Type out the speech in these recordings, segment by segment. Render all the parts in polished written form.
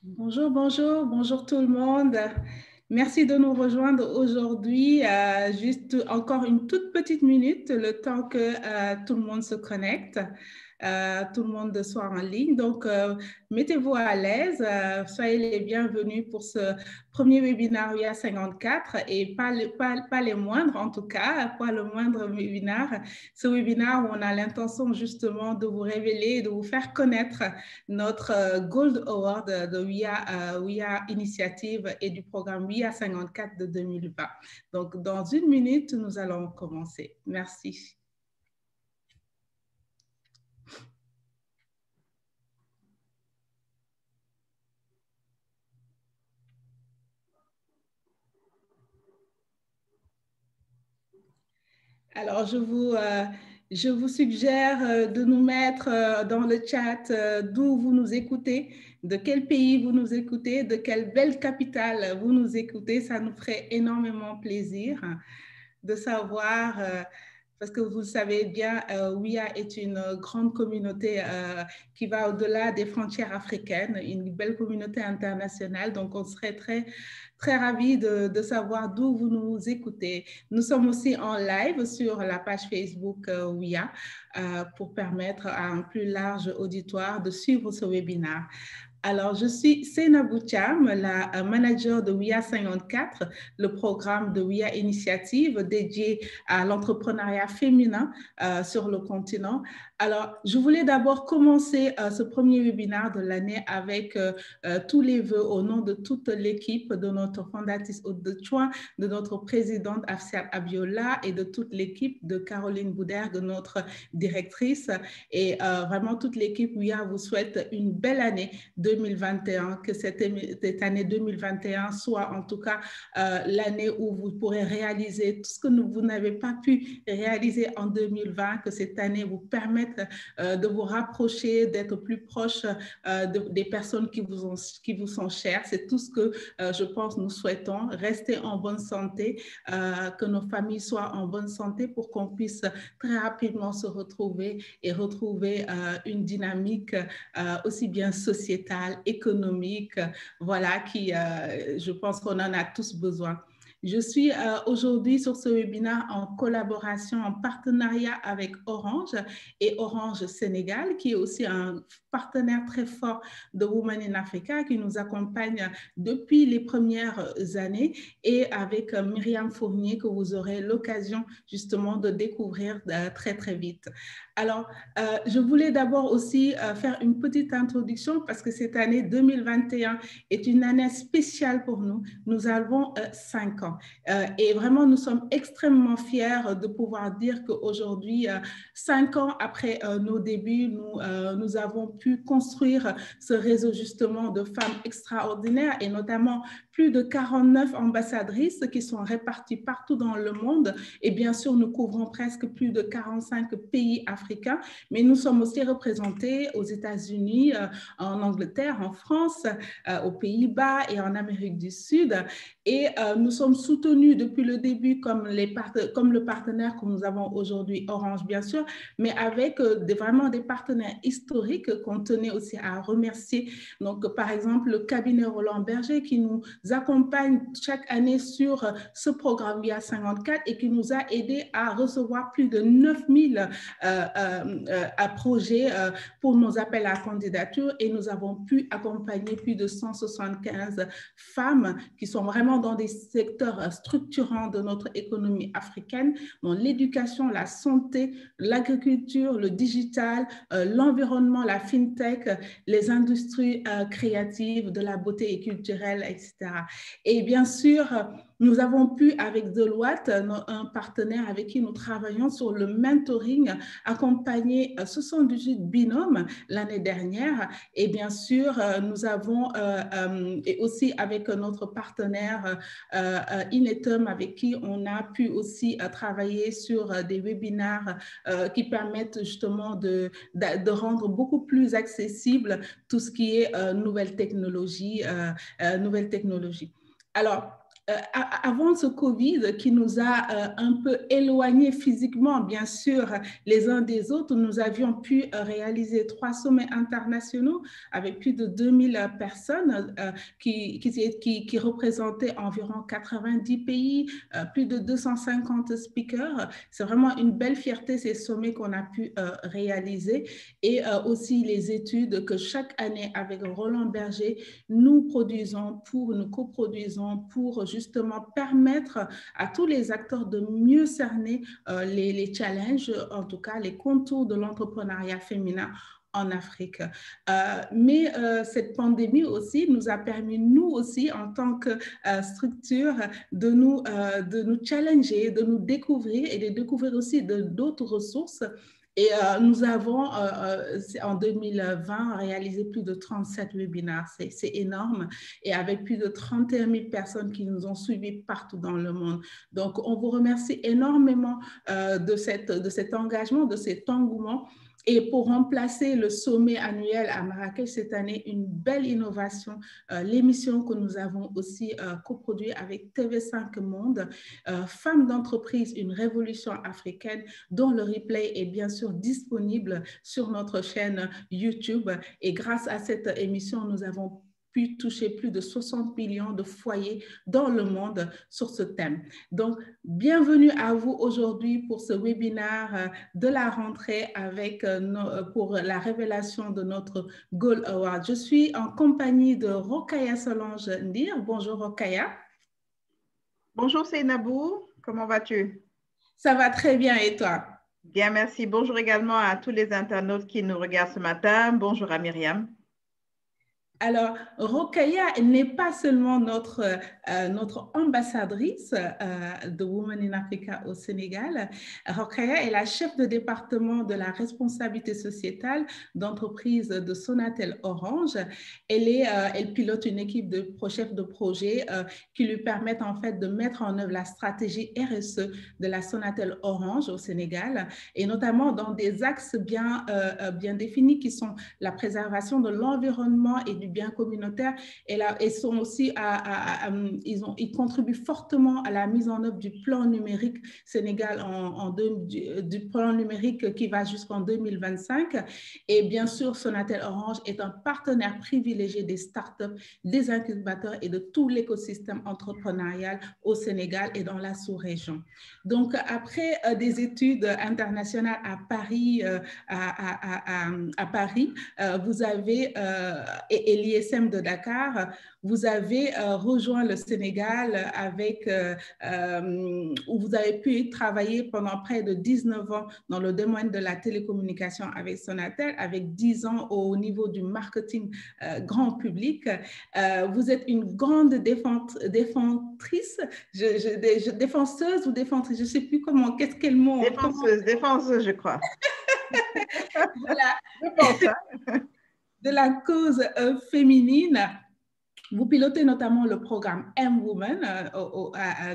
Bonjour, bonjour, bonjour tout le monde. Merci de nous rejoindre aujourd'hui. Juste encore une toute petite minute, le temps que tout le monde se connecte, tout le monde soit en ligne. Donc, mettez-vous à l'aise, soyez les bienvenus pour ce premier webinaire IA 54 et pas les moindres en tout cas, pas le moindre webinaire. Ce webinaire où on a l'intention justement de vous révéler, de vous faire connaître notre Gold Award de WIA Initiative et du programme WIA 54 de 2020. Donc, dans une minute, nous allons commencer. Merci. Alors, je vous suggère de nous mettre dans le chat d'où vous nous écoutez, de quel pays vous nous écoutez, de quelle belle capitale vous nous écoutez. Ça nous ferait énormément plaisir de savoir, parce que vous le savez bien, WIA est une grande communauté qui va au-delà des frontières africaines, une belle communauté internationale. Donc, on serait très ravis de savoir d'où vous nous écoutez. Nous sommes aussi en live sur la page Facebook WIA pour permettre à un plus large auditoire de suivre ce webinaire. Alors, je suis Sena Boucham, la manager de WIA 54, le programme de WIA Initiative dédié à l'entrepreneuriat féminin sur le continent. Alors, je voulais d'abord commencer ce premier webinaire de l'année avec tous les vœux au nom de toute l'équipe, de notre fondatrice Aude de Chouin, de notre présidente Afsiat Abiola et de toute l'équipe de Caroline Boudergue, notre directrice. Et vraiment, toute l'équipe WIA vous souhaite une belle année 2021, que cette année 2021 soit en tout cas l'année où vous pourrez réaliser tout ce que vous n'avez pas pu réaliser en 2020, que cette année vous permette de vous rapprocher, d'être plus proche des personnes qui vous sont chères. C'est tout ce que je pense nous souhaitons. Rester en bonne santé, que nos familles soient en bonne santé pour qu'on puisse très rapidement se retrouver et retrouver une dynamique aussi bien sociétale, économique, voilà, qui, je pense qu'on en a tous besoin. Je suis aujourd'hui sur ce webinaire en collaboration, en partenariat avec Orange et Orange Sénégal, qui est aussi un partenaire très fort de Women in Africa, qui nous accompagne depuis les premières années, et avec Myriam Fournier, que vous aurez l'occasion justement de découvrir très vite. Alors, je voulais d'abord aussi faire une petite introduction parce que cette année 2021 est une année spéciale pour nous. Nous avons 5 ans et vraiment, nous sommes extrêmement fiers de pouvoir dire qu'aujourd'hui, 5 ans après nos débuts, nous avons pu construire ce réseau justement de femmes extraordinaires et notamment plus de 49 ambassadrices qui sont réparties partout dans le monde. Et bien sûr, nous couvrons presque plus de 45 pays africains, mais nous sommes aussi représentés aux États-Unis, en Angleterre, en France, aux Pays-Bas et en Amérique du Sud. Et nous sommes soutenus depuis le début comme le partenaire que nous avons aujourd'hui, Orange bien sûr, mais avec vraiment des partenaires historiques qu'on tenait aussi à remercier. Donc, par exemple, le cabinet Roland Berger qui nous accompagne chaque année sur ce programme VIA 54 et qui nous a aidé à recevoir plus de 9000 projets pour nos appels à candidature et nous avons pu accompagner plus de 175 femmes qui sont vraiment dans des secteurs structurants de notre économie africaine, dans l'éducation, la santé, l'agriculture, le digital, l'environnement, la fintech, les industries créatives, de la beauté et culturelle, etc. Et bien sûr, nous avons pu, avec Deloitte, un partenaire avec qui nous travaillons sur le mentoring, accompagner 78 binômes l'année dernière. Et bien sûr, nous avons, et aussi avec notre partenaire Inetum, avec qui on a pu aussi travailler sur des webinaires qui permettent justement de rendre beaucoup plus accessible tout ce qui est nouvelles technologies. Alors, avant ce Covid qui nous a un peu éloignés physiquement, bien sûr, les uns des autres, nous avions pu réaliser 3 sommets internationaux avec plus de 2000 personnes qui représentaient environ 90 pays, plus de 250 speakers. C'est vraiment une belle fierté, ces sommets qu'on a pu réaliser, et aussi les études que chaque année avec Roland Berger, nous coproduisons pour justement permettre à tous les acteurs de mieux cerner les challenges, en tout cas les contours de l'entrepreneuriat féminin en Afrique. Mais cette pandémie aussi nous a permis, nous aussi, en tant que structure, de nous challenger, de nous découvrir et de découvrir aussi d'autres ressources. Et nous avons, en 2020, réalisé plus de 37 webinaires. C'est énorme. Et avec plus de 31 000 personnes qui nous ont suivis partout dans le monde. Donc, on vous remercie énormément de cet engagement, de cet engouement. Et pour remplacer le sommet annuel à Marrakech cette année, une belle innovation, l'émission que nous avons aussi coproduite avec TV5 Monde, Femmes d'entreprise, une révolution africaine, dont le replay est bien sûr disponible sur notre chaîne YouTube. Et grâce à cette émission, nous avons pu toucher plus de 60 millions de foyers dans le monde sur ce thème. Donc, bienvenue à vous aujourd'hui pour ce webinaire de la rentrée pour la révélation de notre Gold Award. Je suis en compagnie de Rokhaya Solange Ndir. Bonjour Rokhaya. Bonjour Seynabou, comment vas-tu? Ça va très bien et toi? Bien, merci. Bonjour également à tous les internautes qui nous regardent ce matin. Bonjour à Myriam. Alors, Rokhaya n'est pas seulement notre ambassadrice de Women in Africa au Sénégal. Rokhaya est la chef de département de la responsabilité sociétale d'entreprise de Sonatel Orange. Elle pilote une équipe de chefs de projet qui lui permettent en fait de mettre en œuvre la stratégie RSE de la Sonatel Orange au Sénégal, et notamment dans des axes bien définis qui sont la préservation de l'environnement et du bien communautaire, et sont aussi ils contribuent fortement à la mise en œuvre du plan numérique Sénégal, du plan numérique qui va jusqu'en 2025. Et bien sûr, Sonatel Orange est un partenaire privilégié des startups, des incubateurs et de tout l'écosystème entrepreneurial au Sénégal et dans la sous-région. Donc, après des études internationales à Paris, vous avez et l'ISM de Dakar, vous avez rejoint le Sénégal où vous avez pu travailler pendant près de 19 ans dans le domaine de la télécommunication avec Sonatel, avec 10 ans au niveau du marketing grand public. Vous êtes une grande défenseuse ou défentrice, je ne sais plus quel mot. Défenseuse, je crois. Voilà. Je pense, hein? De la cause féminine. Vous pilotez notamment le programme M-Women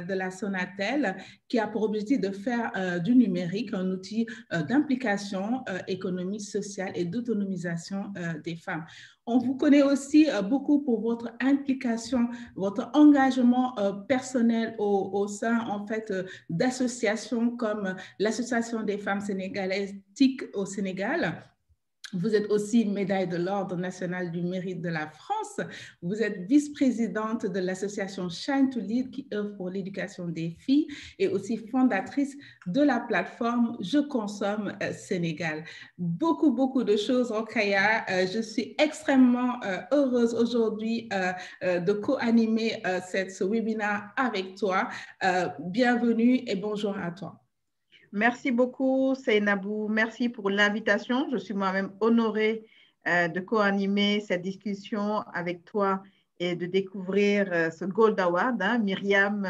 de la Sonatel, qui a pour objectif de faire du numérique un outil d'implication économique, sociale et d'autonomisation des femmes. On vous connaît aussi beaucoup pour votre implication, votre engagement personnel au sein en fait d'associations comme l'Association des femmes sénégalaises TIC au Sénégal. Vous êtes aussi médaille de l'Ordre national du mérite de la France. Vous êtes vice-présidente de l'association Shine to Lead qui œuvre pour l'éducation des filles, et aussi fondatrice de la plateforme Je Consomme Sénégal. Beaucoup de choses, Rokhaya. Je suis extrêmement heureuse aujourd'hui de co-animer ce webinaire avec toi. Bienvenue et bonjour à toi. Merci beaucoup, Seynabou. Merci pour l'invitation. Je suis moi-même honorée de co-animer cette discussion avec toi et de découvrir ce Gold Award. Myriam,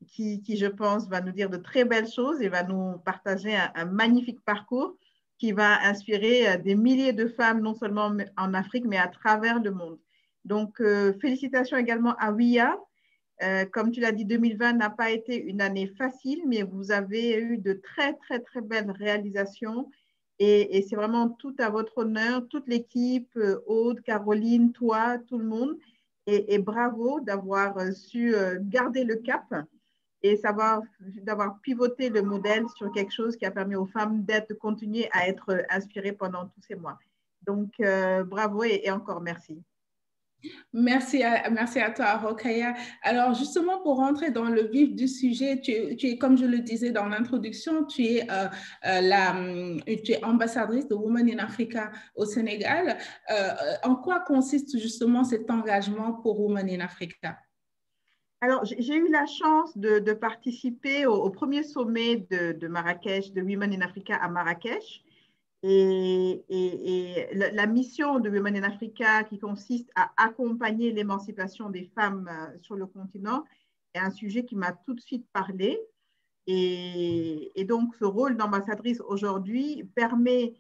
qui, je pense, va nous dire de très belles choses et va nous partager un magnifique parcours qui va inspirer des milliers de femmes, non seulement en Afrique, mais à travers le monde. Donc, félicitations également à WIA. Comme tu l'as dit, 2020 n'a pas été une année facile, mais vous avez eu de très belles réalisations, et c'est vraiment tout à votre honneur, toute l'équipe, Aude, Caroline, toi, tout le monde. et bravo d'avoir su garder le cap et d'avoir pivoté le modèle sur quelque chose qui a permis aux femmes de continuer à être inspirées pendant tous ces mois. Donc, bravo et encore merci. Merci à toi, Rokhaya. Alors, justement, pour rentrer dans le vif du sujet, tu es, comme je le disais dans l'introduction, tu es ambassadrice de Women in Africa au Sénégal. En quoi consiste justement cet engagement pour Women in Africa? Alors, j'ai eu la chance de participer au premier sommet de Marrakech, de Women in Africa à Marrakech. Et la mission de Women in Africa, qui consiste à accompagner l'émancipation des femmes sur le continent, est un sujet qui m'a tout de suite parlé. Et donc, ce rôle d'ambassadrice aujourd'hui permet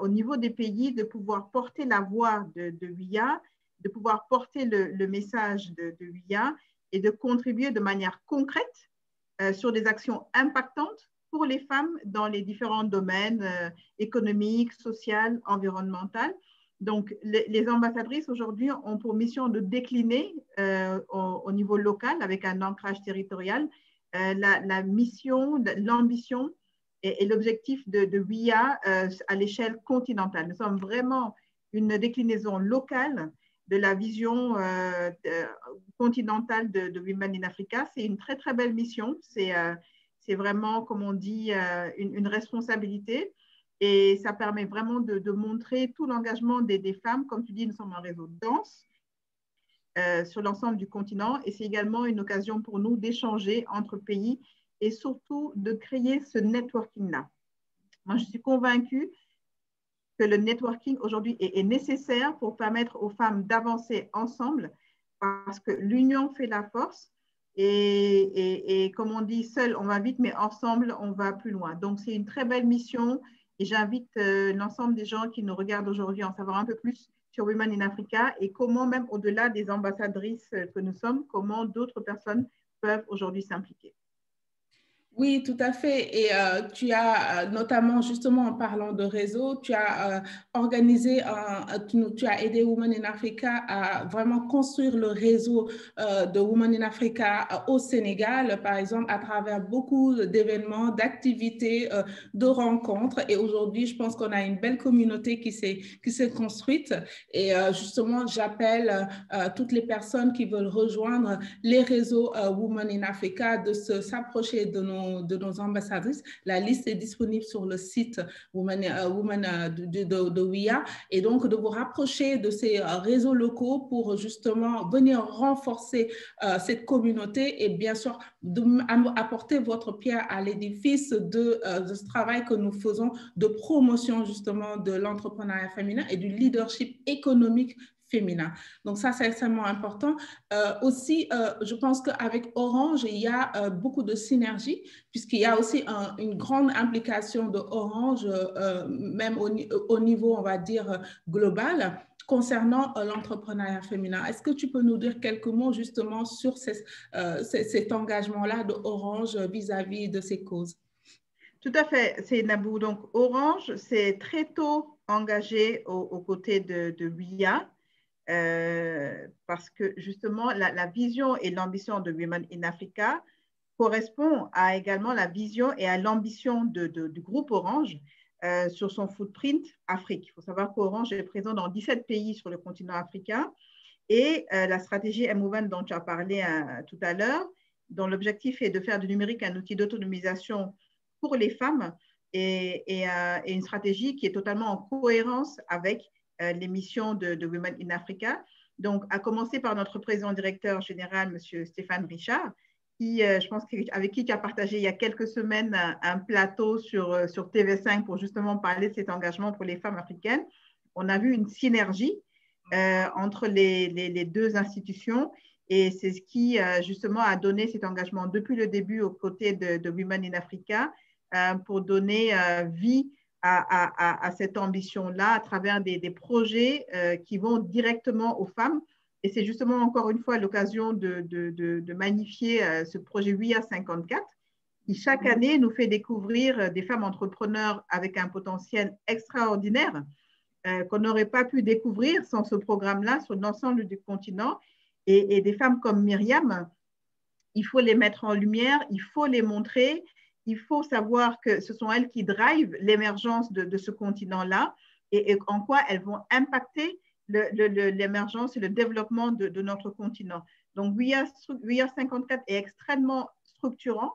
au niveau des pays de pouvoir porter la voix de WIA, de pouvoir porter le message de WIA et de contribuer de manière concrète sur des actions impactantes pour les femmes dans les différents domaines économiques, sociaux, environnementaux. Donc, les ambassadrices aujourd'hui ont pour mission de décliner au niveau local avec un ancrage territorial la mission, l'ambition et l'objectif de WIA à l'échelle continentale. Nous sommes vraiment une déclinaison locale de la vision continentale de Women in Africa. C'est une très, très belle mission. C'est vraiment, comme on dit, une responsabilité. Et ça permet vraiment de montrer tout l'engagement des femmes. Comme tu dis, nous sommes un réseau dense sur l'ensemble du continent. Et c'est également une occasion pour nous d'échanger entre pays et surtout de créer ce networking-là. Moi, je suis convaincue que le networking aujourd'hui est nécessaire pour permettre aux femmes d'avancer ensemble parce que l'union fait la force. Et comme on dit, seul on va vite, mais ensemble on va plus loin. Donc c'est une très belle mission et j'invite l'ensemble des gens qui nous regardent aujourd'hui à en savoir un peu plus sur Women in Africa et comment même au-delà des ambassadrices que nous sommes, comment d'autres personnes peuvent aujourd'hui s'impliquer. Oui, tout à fait. Et tu as notamment, justement en parlant de réseau, tu as organisé, tu as aidé Women in Africa à vraiment construire le réseau de Women in Africa au Sénégal, par exemple, à travers beaucoup d'événements, d'activités, de rencontres. Et aujourd'hui, je pense qu'on a une belle communauté qui s'est construite. Et justement, j'appelle toutes les personnes qui veulent rejoindre les réseaux Women in Africa de s'approcher de nos ambassadrices. La liste est disponible sur le site de WIA et donc de vous rapprocher de ces réseaux locaux pour justement venir renforcer cette communauté et bien sûr apporter votre pierre à l'édifice de ce travail que nous faisons de promotion justement de l'entrepreneuriat féminin et du leadership économique féminin. Donc ça, c'est extrêmement important. Aussi, je pense qu'avec Orange, il y a beaucoup de synergie, puisqu'il y a aussi une grande implication de Orange, même au niveau, on va dire, global, concernant l'entrepreneuriat féminin. Est-ce que tu peux nous dire quelques mots justement sur cet engagement-là de Orange vis-à-vis de ces causes? Tout à fait, c'est Nabou. Donc, Orange s'est très tôt engagé aux côtés de WIA. Parce que justement, la vision et l'ambition de Women in Africa correspond à également la vision et à l'ambition du groupe Orange sur son footprint Afrique. Il faut savoir qu'Orange est présent dans 17 pays sur le continent africain et la stratégie M-Women dont tu as parlé tout à l'heure, dont l'objectif est de faire du numérique un outil d'autonomisation pour les femmes et une stratégie qui est totalement en cohérence avec les missions de Women in Africa. Donc, à commencer par notre président directeur général, M. Stéphane Richard, qui, je pense, avec qui tu as partagé il y a quelques semaines un plateau sur TV5 pour justement parler de cet engagement pour les femmes africaines. On a vu une synergie entre les deux institutions et c'est ce qui, justement, a donné cet engagement depuis le début aux côtés de Women in Africa pour donner vie à cette ambition-là à travers des projets qui vont directement aux femmes. Et c'est justement encore une fois l'occasion de magnifier ce projet WIA 54 qui chaque année nous fait découvrir des femmes entrepreneurs avec un potentiel extraordinaire qu'on n'aurait pas pu découvrir sans ce programme-là sur l'ensemble du continent Et des femmes comme Myriam, il faut les mettre en lumière, il faut les montrer, il faut savoir que ce sont elles qui drivent l'émergence de ce continent-là et en quoi elles vont impacter l'émergence et le développement de notre continent. Donc, We Are 54 est extrêmement structurant.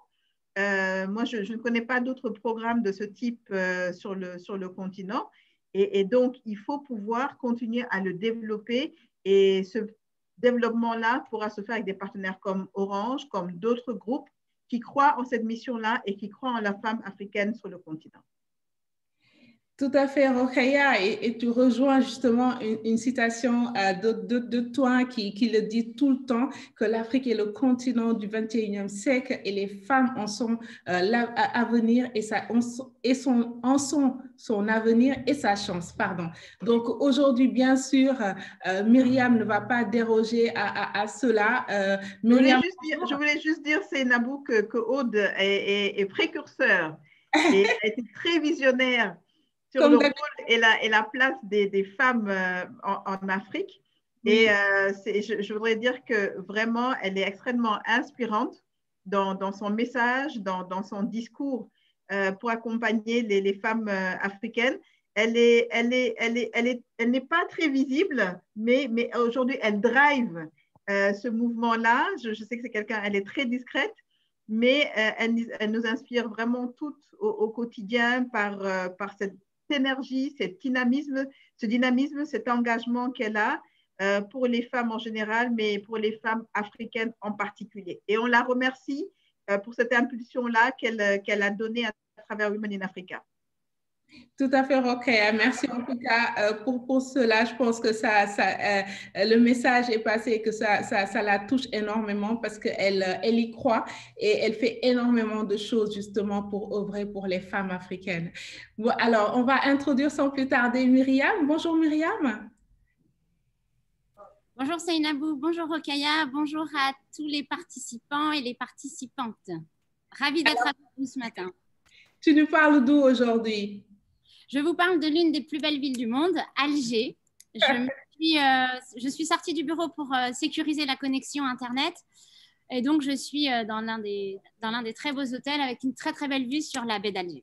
Moi, je ne connais pas d'autres programmes de ce type sur le continent. Et donc, il faut pouvoir continuer à le développer. Et ce développement-là pourra se faire avec des partenaires comme Orange, comme d'autres groupes qui croient en cette mission-là et qui croient en la femme africaine sur le continent. Tout à fait, Rokhaya, et tu rejoins justement une citation de toi qui le dit tout le temps, que l'Afrique est le continent du 21e siècle et les femmes en sont l'avenir en sont son avenir et sa chance, pardon. Donc aujourd'hui, bien sûr, Myriam ne va pas déroger à cela. Myriam... Je voulais juste dire, Seynabou, que Aude est précurseur et a été très visionnaire sur le rôle et la place des femmes en Afrique. Et je voudrais dire que vraiment, elle est extrêmement inspirante dans son message, dans son discours pour accompagner les femmes africaines. Elle n'est pas très visible, mais aujourd'hui, elle drive ce mouvement-là. Je sais que c'est quelqu'un, elle est très discrète, mais elle nous inspire vraiment toutes au quotidien par cette énergie, ce dynamisme, cet engagement qu'elle a pour les femmes en général, mais pour les femmes africaines en particulier. Et on la remercie pour cette impulsion-là qu'elle a donnée à travers Women in Africa. Tout à fait, Rokhaya. Merci en tout cas pour cela. Je pense que le message est passé et que ça la touche énormément parce qu'elle y croit et elle fait énormément de choses justement pour œuvrer pour les femmes africaines. Bon, alors, on va introduire sans plus tarder Myriam. Bonjour Myriam. Bonjour Seynabou, bonjour Rokhaya, bonjour à tous les participants et les participantes. Ravie d'être avec vous ce matin. Tu nous parles d'où aujourd'hui? Je vous parle de l'une des plus belles villes du monde, Alger. Je suis sortie du bureau pour sécuriser la connexion Internet. Et donc, je suis dans l'un des très beaux hôtels avec une très, très belle vue sur la baie d'Alger.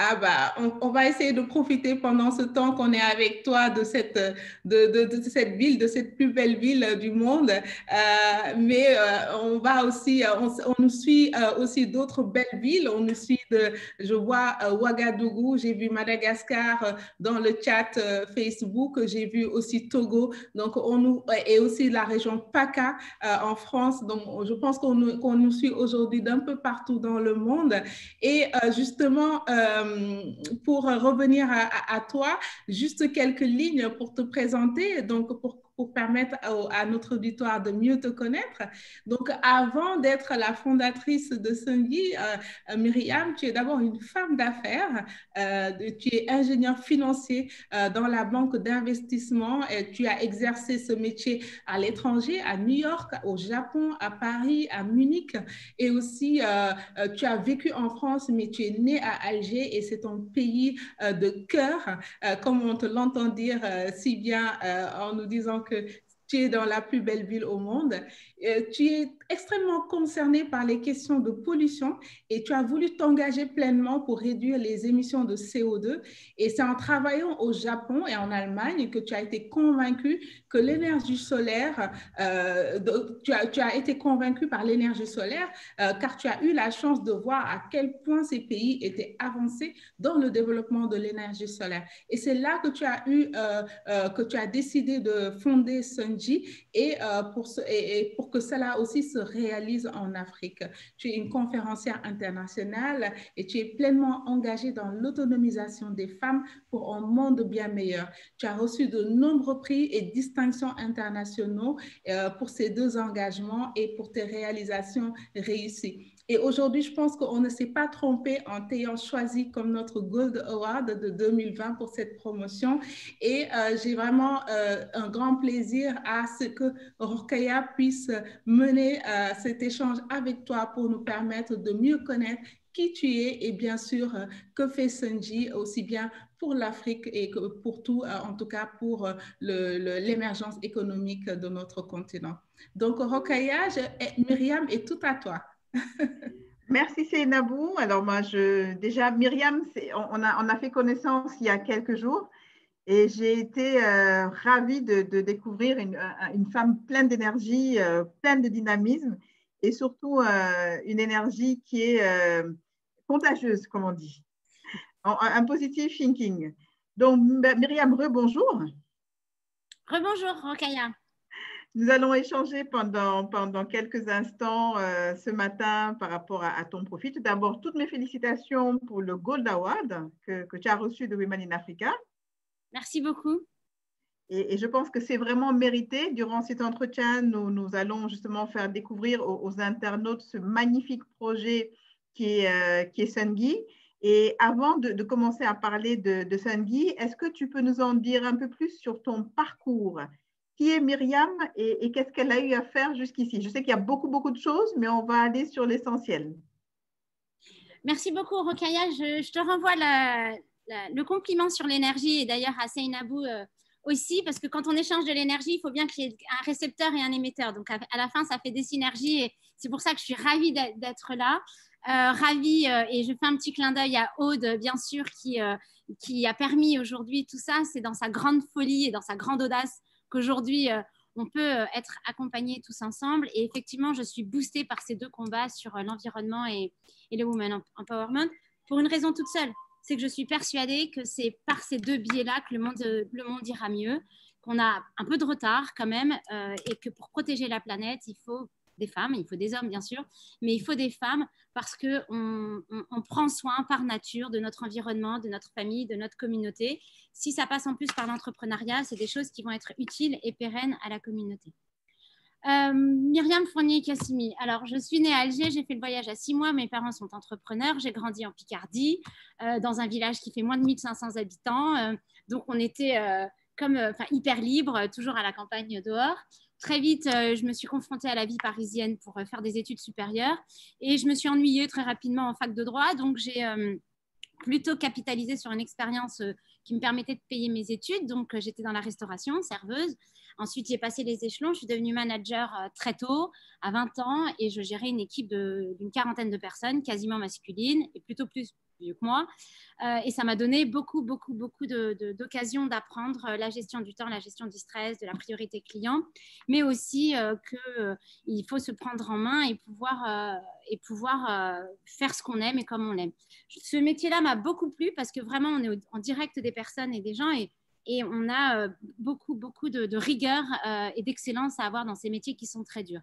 Ah bah, on va essayer de profiter pendant ce temps qu'on est avec toi de cette ville, de cette plus belle ville du monde. Mais on va aussi, on nous suit aussi d'autres belles villes. On nous suit je vois Ouagadougou, j'ai vu Madagascar dans le chat Facebook, j'ai vu aussi Togo. Donc, et aussi la région PACA en France. Donc, je pense qu'on nous suit aujourd'hui d'un peu partout dans le monde. Et justement, pour revenir à toi, juste quelques lignes pour te présenter, donc pour permettre à notre auditoire de mieux te connaître. Donc, avant d'être la fondatrice de Sungi, Myriam, tu es d'abord une femme d'affaires, tu es ingénieur financier dans la banque d'investissement et tu as exercé ce métier à l'étranger, à New York, au Japon, à Paris, à Munich, et aussi tu as vécu en France, mais tu es née à Alger et c'est ton pays de cœur, comme on te l'entend dire si bien en nous disant que tu es dans la plus belle ville au monde. Tu es extrêmement concerné par les questions de pollution et tu as voulu t'engager pleinement pour réduire les émissions de CO2. Et c'est en travaillant au Japon et en Allemagne que tu as été convaincu que l'énergie solaire, tu as été convaincu par l'énergie solaire car tu as eu la chance de voir à quel point ces pays étaient avancés dans le développement de l'énergie solaire. Et c'est là que tu as décidé de fonder Sungi et pour que cela aussi se réalise en Afrique. Tu es une conférencière internationale et tu es pleinement engagée dans l'autonomisation des femmes pour un monde bien meilleur. Tu as reçu de nombreux prix et distinctions internationaux pour ces deux engagements et pour tes réalisations réussies. Et aujourd'hui, je pense qu'on ne s'est pas trompé en t'ayant choisi comme notre Gold Award de 2020 pour cette promotion. Et j'ai vraiment un grand plaisir à ce que Rokhaya puisse mener cet échange avec toi pour nous permettre de mieux connaître qui tu es et bien sûr que fait Sungi, aussi bien pour l'Afrique et pour tout, en tout cas pour l'émergence économique de notre continent. Donc, Rokhaya, Myriam est tout à toi. Merci Seynabou. Alors moi, déjà Myriam, on a fait connaissance il y a quelques jours et j'ai été ravie de découvrir une femme pleine d'énergie, pleine de dynamisme et surtout une énergie qui est contagieuse, comme on dit, un positive thinking. Donc Myriam, rebonjour. Rebonjour Rokhaya. Nous allons échanger pendant quelques instants ce matin par rapport à ton profil. Tout d'abord, toutes mes félicitations pour le Gold Award que tu as reçu de Women in Africa. Merci beaucoup. Et je pense que c'est vraiment mérité. Durant cet entretien, nous allons justement faire découvrir aux internautes ce magnifique projet qui est Sungui. Et avant de commencer à parler de Sungui, est-ce que tu peux nous en dire un peu plus sur ton parcours ? Qui est Myriam et qu'est-ce qu'elle a eu à faire jusqu'ici? Je sais qu'il y a beaucoup de choses, mais on va aller sur l'essentiel. Merci beaucoup, Rokhaya. Je te renvoie le compliment sur l'énergie et d'ailleurs à Seynabou aussi, parce que quand on échange de l'énergie, il faut bien qu'il y ait un récepteur et un émetteur. Donc, à la fin, ça fait des synergies et c'est pour ça que je suis ravie d'être là. Ravie, et je fais un petit clin d'œil à Aude, bien sûr, qui a permis aujourd'hui tout ça. C'est dans sa grande folie et dans sa grande audace qu'aujourd'hui, on peut être accompagnés tous ensemble. Et effectivement, je suis boostée par ces deux combats sur l'environnement et le Women Empowerment pour une raison toute seule. C'est que je suis persuadée que c'est par ces deux biais-là que le monde ira mieux, qu'on a un peu de retard quand même et que pour protéger la planète, il faut des femmes, il faut des hommes bien sûr, mais il faut des femmes parce qu'on prend soin par nature de notre environnement, de notre famille, de notre communauté. Si ça passe en plus par l'entrepreneuriat, c'est des choses qui vont être utiles et pérennes à la communauté. Myriam Fournier-Cassimi. Alors, je suis née à Alger, j'ai fait le voyage à 6 mois, mes parents sont entrepreneurs, j'ai grandi en Picardie, dans un village qui fait moins de 1500 habitants, donc on était hyper libre, toujours à la campagne dehors. Très vite, je me suis confrontée à la vie parisienne pour faire des études supérieures et je me suis ennuyée très rapidement en fac de droit. Donc, j'ai plutôt capitalisé sur une expérience qui me permettait de payer mes études. Donc, j'étais dans la restauration, serveuse. Ensuite, j'ai passé les échelons. Je suis devenue manager très tôt, à 20 ans, et je gérais une équipe d'une quarantaine de personnes, quasiment masculines, et plutôt plus vieux que moi. Et ça m'a donné beaucoup d'occasions d'apprendre la gestion du temps, la gestion du stress, de la priorité client, mais aussi qu'il faut se prendre en main et pouvoir faire ce qu'on aime et comme on l'aime. Ce métier-là m'a beaucoup plu parce que vraiment, on est en direct des personnes et des gens et on a beaucoup de rigueur et d'excellence à avoir dans ces métiers qui sont très durs.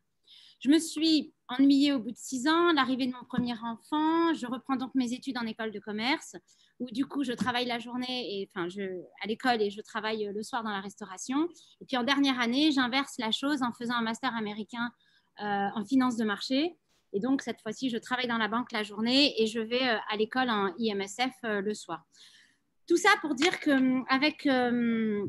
Je me suis ennuyée au bout de 6 ans, l'arrivée de mon premier enfant. Je reprends donc mes études en école de commerce, où du coup, je travaille la journée à l'école et je travaille le soir dans la restauration. Et puis en dernière année, j'inverse la chose en faisant un master américain en finance de marché. Et donc, cette fois-ci, je travaille dans la banque la journée et je vais à l'école en IMSF le soir. Tout ça pour dire qu'avec de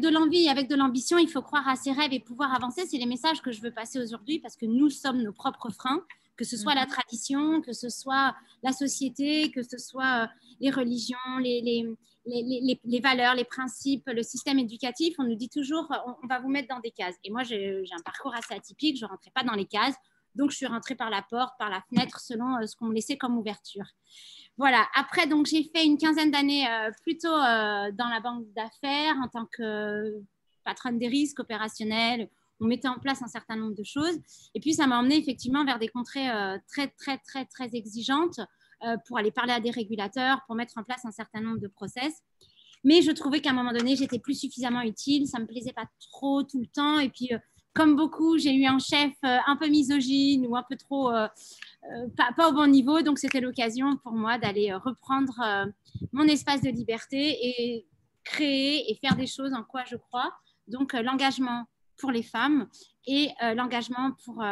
l'envie et avec de l'ambition, il faut croire à ses rêves et pouvoir avancer. C'est les messages que je veux passer aujourd'hui parce que nous sommes nos propres freins, que ce soit la tradition, que ce soit la société, que ce soit les religions, les valeurs, les principes, le système éducatif. On nous dit toujours, on va vous mettre dans des cases. Et moi, j'ai un parcours assez atypique. Je ne rentrais pas dans les cases. Donc, je suis rentrée par la porte, par la fenêtre, selon ce qu'on me laissait comme ouverture. Voilà. Après, donc, j'ai fait une quinzaine d'années plutôt dans la banque d'affaires en tant que patronne des risques opérationnels. On mettait en place un certain nombre de choses. Et puis, ça m'a emmenée effectivement vers des contrées très exigeantes pour aller parler à des régulateurs, pour mettre en place un certain nombre de process. Mais je trouvais qu'à un moment donné, j'étais plus suffisamment utile. Ça ne me plaisait pas trop tout le temps. Et puis, comme beaucoup, j'ai eu un chef un peu misogyne ou un peu trop pas au bon niveau. Donc, c'était l'occasion pour moi d'aller reprendre mon espace de liberté et créer et faire des choses en quoi je crois. Donc, l'engagement pour les femmes et l'engagement pour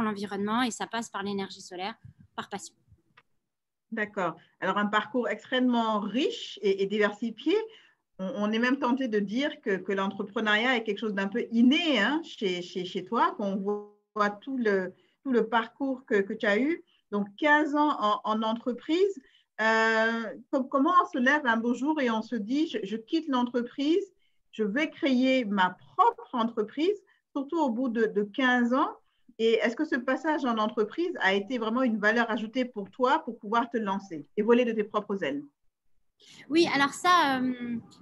l'environnement. Et ça passe par l'énergie solaire, par passion. D'accord. Alors, un parcours extrêmement riche et diversifié. On est même tenté de dire que l'entrepreneuriat est quelque chose d'un peu inné chez toi, qu'on voit tout le parcours que tu as eu. Donc, 15 ans en entreprise. comment on se lève un beau jour et on se dit, je quitte l'entreprise, je vais créer ma propre entreprise, surtout au bout de 15 ans. Et est-ce que ce passage en entreprise a été vraiment une valeur ajoutée pour toi pour pouvoir te lancer et voler de tes propres ailes? Oui, alors ça,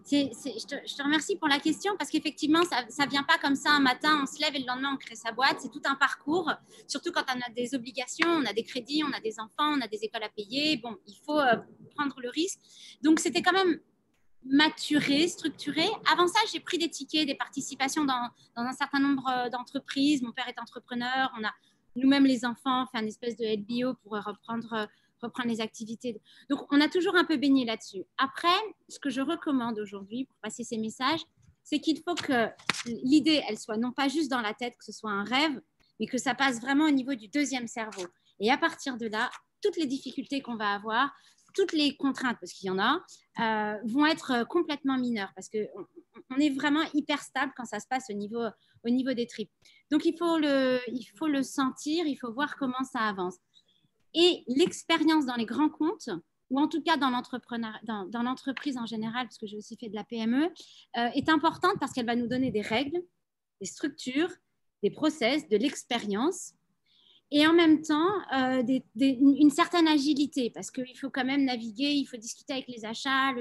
je te remercie pour la question parce qu'effectivement, ça ne vient pas comme ça un matin, on se lève et le lendemain, on crée sa boîte. C'est tout un parcours, surtout quand on a des obligations, on a des crédits, on a des enfants, on a des écoles à payer. Bon, il faut prendre le risque. Donc, c'était quand même maturé, structuré. Avant ça, j'ai pris des tickets, des participations dans un certain nombre d'entreprises. Mon père est entrepreneur, on a nous-mêmes les enfants fait une espèce de LBO pour reprendre les activités. Donc, on a toujours un peu baigné là-dessus. Après, ce que je recommande aujourd'hui pour passer ces messages, c'est qu'il faut que l'idée, elle soit non pas juste dans la tête, que ce soit un rêve, mais que ça passe vraiment au niveau du deuxième cerveau. Et à partir de là, toutes les difficultés qu'on va avoir, toutes les contraintes, parce qu'il y en a, vont être complètement mineures parce qu'on est vraiment hyper stable quand ça se passe au niveau des tripes. Donc, il faut le sentir, il faut voir comment ça avance. Et l'expérience dans les grands comptes, ou en tout cas dans l'entreprise en général, parce que j'ai aussi fait de la PME, est importante parce qu'elle va nous donner des règles, des structures, des process, de l'expérience et en même temps une certaine agilité parce qu'il faut quand même naviguer, il faut discuter avec les achats,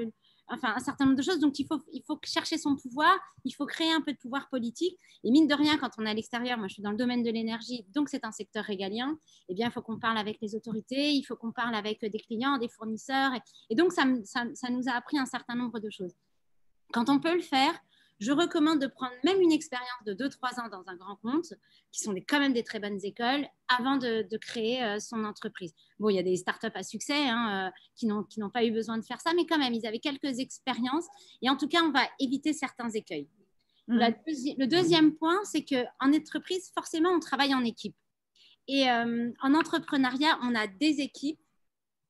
enfin un certain nombre de choses. Donc, il faut chercher son pouvoir, il faut créer un peu de pouvoir politique. Et mine de rien, quand on est à l'extérieur, moi je suis dans le domaine de l'énergie, donc c'est un secteur régalien, eh bien, il faut qu'on parle avec les autorités, il faut qu'on parle avec des clients, des fournisseurs. Et donc, ça nous a appris un certain nombre de choses. Quand on peut le faire, je recommande de prendre même une expérience de 2-3 ans dans un grand compte, qui sont quand même des très bonnes écoles, avant de créer son entreprise. Bon, il y a des startups à succès qui n'ont pas eu besoin de faire ça, mais quand même, ils avaient quelques expériences. Et en tout cas, on va éviter certains écueils. Le deuxième point, c'est qu'en entreprise, forcément, on travaille en équipe. Et en entrepreneuriat, on a des équipes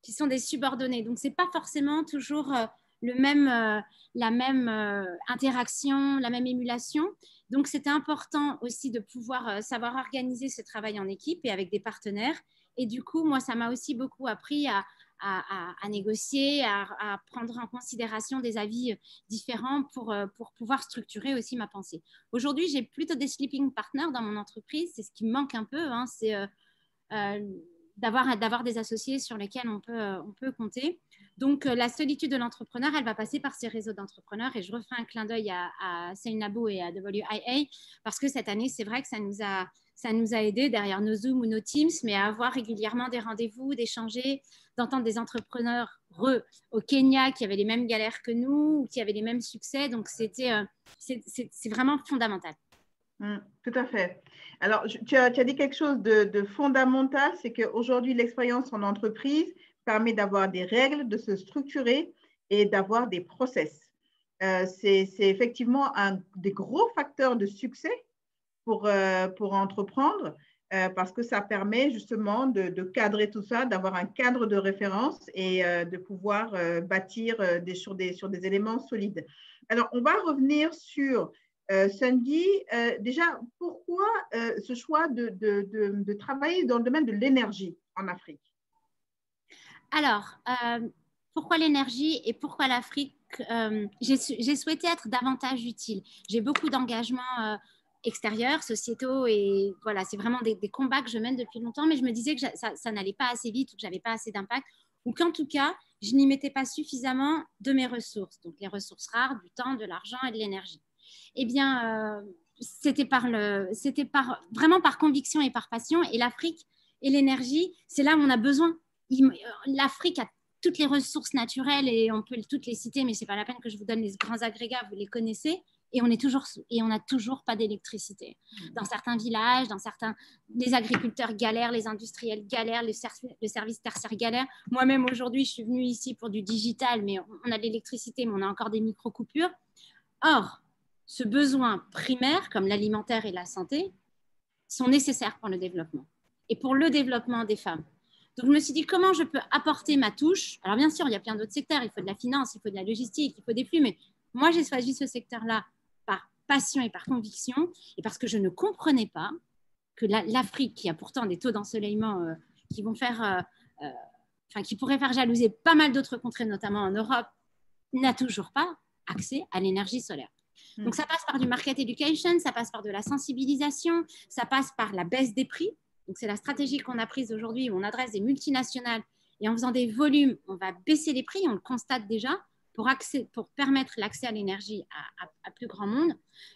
qui sont des subordonnés. Donc, ce n'est pas forcément toujours la même interaction, la même émulation. Donc, c'était important aussi de pouvoir savoir organiser ce travail en équipe et avec des partenaires. Et du coup, moi, ça m'a aussi beaucoup appris à négocier, à prendre en considération des avis différents pour pouvoir structurer aussi ma pensée. Aujourd'hui, j'ai plutôt des sleeping partners dans mon entreprise. C'est ce qui me manque un peu. C'est d'avoir des associés sur lesquels on peut compter. Donc, la solitude de l'entrepreneur, elle va passer par ces réseaux d'entrepreneurs. Et je refais un clin d'œil à Seynabou et à WIA parce que cette année, c'est vrai que ça nous a aidés derrière nos Zooms ou nos Teams, mais à avoir régulièrement des rendez-vous, d'échanger, d'entendre des entrepreneurs au Kenya qui avaient les mêmes galères que nous ou qui avaient les mêmes succès. Donc, c'est vraiment fondamental. Tout à fait. Alors, tu as dit quelque chose de fondamental, c'est qu'aujourd'hui, l'expérience en entreprise permet d'avoir des règles, de se structurer et d'avoir des process. C'est effectivement un des gros facteurs de succès pour entreprendre parce que ça permet justement de cadrer tout ça, d'avoir un cadre de référence et de pouvoir bâtir sur des éléments solides. Alors, on va revenir sur Sandy, déjà, pourquoi ce choix de travailler dans le domaine de l'énergie en Afrique? Alors, pourquoi l'énergie et pourquoi l'Afrique? J'ai souhaité être davantage utile. J'ai beaucoup d'engagements extérieurs, sociétaux, et voilà, c'est vraiment des combats que je mène depuis longtemps, mais je me disais que ça n'allait pas assez vite ou que je n'avais pas assez d'impact, ou qu'en tout cas, je n'y mettais pas suffisamment de mes ressources, donc les ressources rares, du temps, de l'argent et de l'énergie. Eh bien, c'était vraiment par conviction et par passion. Et l'Afrique et l'énergie, c'est là où on a besoin. L'Afrique a toutes les ressources naturelles et on peut toutes les citer, mais ce n'est pas la peine que je vous donne les grands agrégats, vous les connaissez. Et on n'a toujours pas d'électricité. Dans certains villages, les agriculteurs galèrent, les industriels galèrent, le service tertiaire galère. Moi-même, aujourd'hui, je suis venue ici pour du digital, mais on a de l'électricité, mais on a encore des micro-coupures. Or, ce besoin primaire, comme l'alimentaire et la santé, sont nécessaires pour le développement et pour le développement des femmes. Donc, je me suis dit, comment je peux apporter ma touche? Alors, bien sûr, il y a plein d'autres secteurs. Il faut de la finance, il faut de la logistique, il faut des flux. Mais moi, j'ai choisi ce secteur-là par passion et par conviction et parce que je ne comprenais pas que l'Afrique, qui a pourtant des taux d'ensoleillement qui vont faire qui pourrait faire jalouser pas mal d'autres contrées, notamment en Europe, n'a toujours pas accès à l'énergie solaire. Donc, ça passe par du market education, ça passe par de la sensibilisation, ça passe par la baisse des prix. Donc, c'est la stratégie qu'on a prise aujourd'hui où on adresse des multinationales et en faisant des volumes, on va baisser les prix, on le constate déjà, pour permettre l'accès à l'énergie à plus grand monde.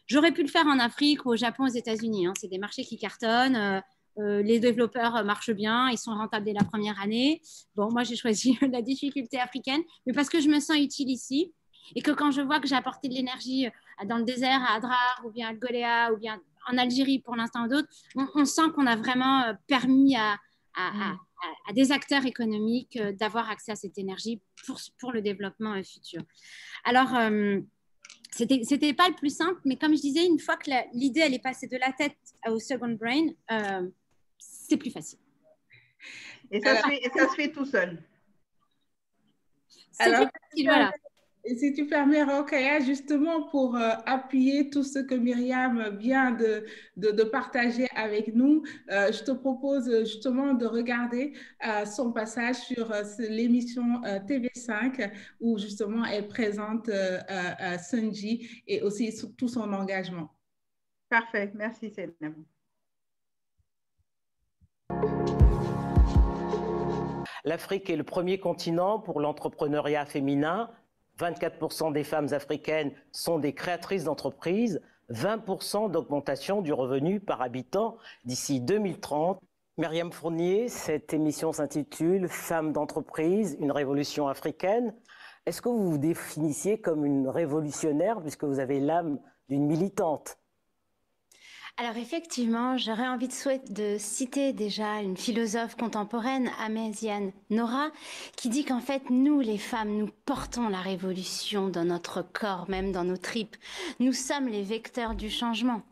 J'aurais pu le faire en Afrique ou au Japon, aux États-Unis. Hein. C'est des marchés qui cartonnent. Les développeurs marchent bien, ils sont rentables dès la première année. Bon, moi, j'ai choisi la difficulté africaine, mais parce que je me sens utile ici et que quand je vois que j'ai apporté de l'énergie dans le désert, à Adrar, ou bien à Goléa, ou bien en Algérie pour l'instant ou d'autres, on sent qu'on a vraiment permis à des acteurs économiques d'avoir accès à cette énergie pour le développement futur. Alors, c'était pas le plus simple, mais comme je disais, une fois que l'idée elle est passée de la tête au second brain, c'est plus facile. Et ça se fait tout seul. C'est plus facile, voilà. Et si tu permets, Rokhaya, justement pour appuyer tout ce que Myriam vient de partager avec nous, je te propose justement de regarder son passage sur l'émission TV5 où justement elle présente Sunji et aussi tout son engagement. Parfait, merci Seynabou. L'Afrique est le premier continent pour l'entrepreneuriat féminin. 24% des femmes africaines sont des créatrices d'entreprises, 20% d'augmentation du revenu par habitant d'ici 2030. Myriam Fournier, cette émission s'intitule « Femmes d'entreprise, une révolution africaine ». Est-ce que vous vous définissiez comme une révolutionnaire puisque vous avez l'âme d'une militante ? Alors effectivement, j'aurais envie de citer déjà une philosophe contemporaine, Améziane Nora, qui dit qu'en fait, nous les femmes, nous portons la révolution dans notre corps, même dans nos tripes. Nous sommes les vecteurs du changement.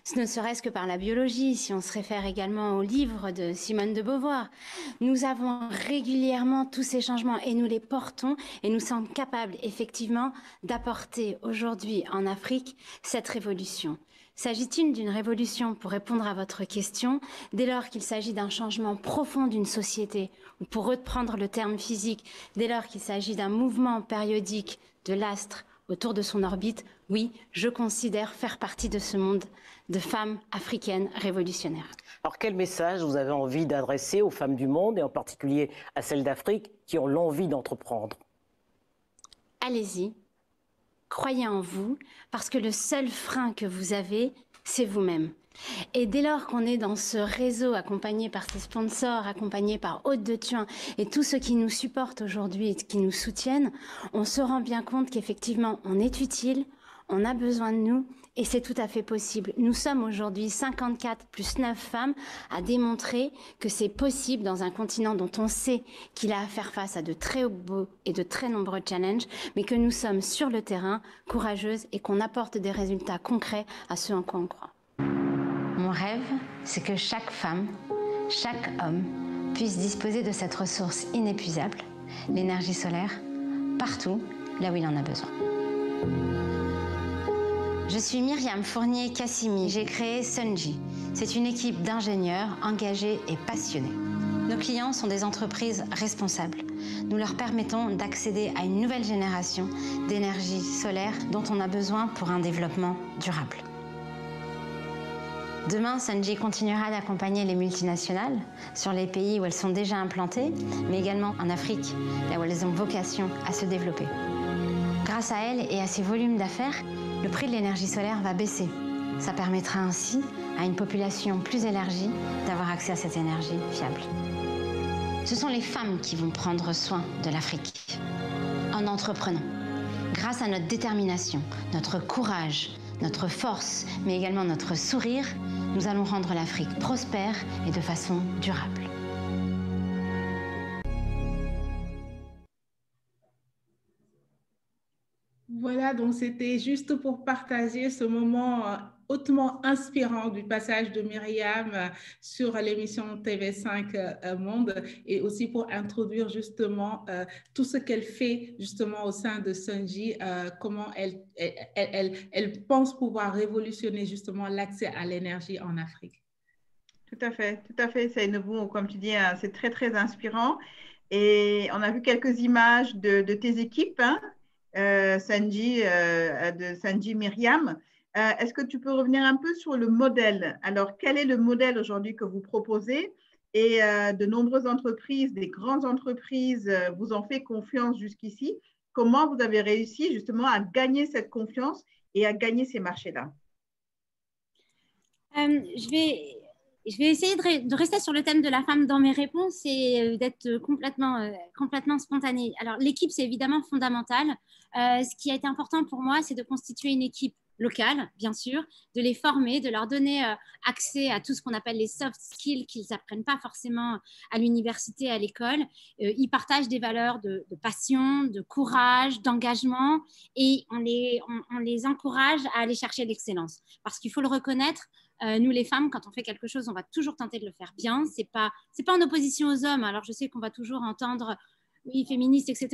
Ce ne serait-ce que par la biologie, si on se réfère également au livre de Simone de Beauvoir. Nous avons régulièrement tous ces changements et nous les portons et nous sommes capables effectivement d'apporter aujourd'hui en Afrique cette révolution. S'agit-il d'une révolution, pour répondre à votre question, dès lors qu'il s'agit d'un changement profond d'une société, ou pour reprendre le terme physique, dès lors qu'il s'agit d'un mouvement périodique de l'astre autour de son orbite, oui, je considère faire partie de ce monde de femmes africaines révolutionnaires. Alors quel message vous avez envie d'adresser aux femmes du monde, et en particulier à celles d'Afrique qui ont l'envie d'entreprendre? Allez-y. Croyez en vous, parce que le seul frein que vous avez, c'est vous-même. Et dès lors qu'on est dans ce réseau accompagné par ses sponsors, accompagné par Hôte de Thuin et tous ceux qui nous supportent aujourd'hui et qui nous soutiennent, on se rend bien compte qu'effectivement, on est utile, on a besoin de nous et c'est tout à fait possible. Nous sommes aujourd'hui 54 plus 9 femmes à démontrer que c'est possible dans un continent dont on sait qu'il a à faire face à de très beaux et de très nombreux challenges, mais que nous sommes sur le terrain, courageuses et qu'on apporte des résultats concrets à ceux en quoi on croit. Mon rêve, c'est que chaque femme, chaque homme puisse disposer de cette ressource inépuisable, l'énergie solaire, partout là où il en a besoin. Je suis Myriam Fournier-Cassimi. J'ai créé Sunji. C'est une équipe d'ingénieurs engagés et passionnés. Nos clients sont des entreprises responsables. Nous leur permettons d'accéder à une nouvelle génération d'énergie solaire dont on a besoin pour un développement durable. Demain, Sunji continuera d'accompagner les multinationales sur les pays où elles sont déjà implantées, mais également en Afrique, là où elles ont vocation à se développer. Grâce à elles et à ces volumes d'affaires, le prix de l'énergie solaire va baisser. Ça permettra ainsi à une population plus élargie d'avoir accès à cette énergie fiable. Ce sont les femmes qui vont prendre soin de l'Afrique en entreprenant. Grâce à notre détermination, notre courage, notre force, mais également notre sourire, nous allons rendre l'Afrique prospère et de façon durable. Voilà, donc c'était juste pour partager ce moment hautement inspirant du passage de Myriam sur l'émission TV5 Monde et aussi pour introduire justement tout ce qu'elle fait justement au sein de Sunji, comment elle pense pouvoir révolutionner justement l'accès à l'énergie en Afrique. Tout à fait, Seynabou, comme tu dis, c'est très, très inspirant. Et on a vu quelques images de tes équipes, hein, Sanji, de Sanji Myriam. Est-ce que tu peux revenir un peu sur le modèle? Alors, quel est le modèle aujourd'hui que vous proposez? Et de nombreuses entreprises, des grandes entreprises, vous ont fait confiance jusqu'ici. Comment vous avez réussi justement à gagner cette confiance et à gagner ces marchés-là? Je vais essayer de rester sur le thème de la femme dans mes réponses et d'être complètement spontanée. Alors, l'équipe, c'est évidemment fondamental. Ce qui a été important pour moi, c'est de constituer une équipe locale, bien sûr, de les former, de leur donner accès à tout ce qu'on appelle les soft skills qu'ils n'apprennent pas forcément à l'université, à l'école. Ils partagent des valeurs de passion, de courage, d'engagement et on les encourage à aller chercher l'excellence. Parce qu'il faut le reconnaître, nous les femmes, quand on fait quelque chose, on va toujours tenter de le faire bien. C'est pas en opposition aux hommes. Alors je sais qu'on va toujours entendre oui, féministes, etc.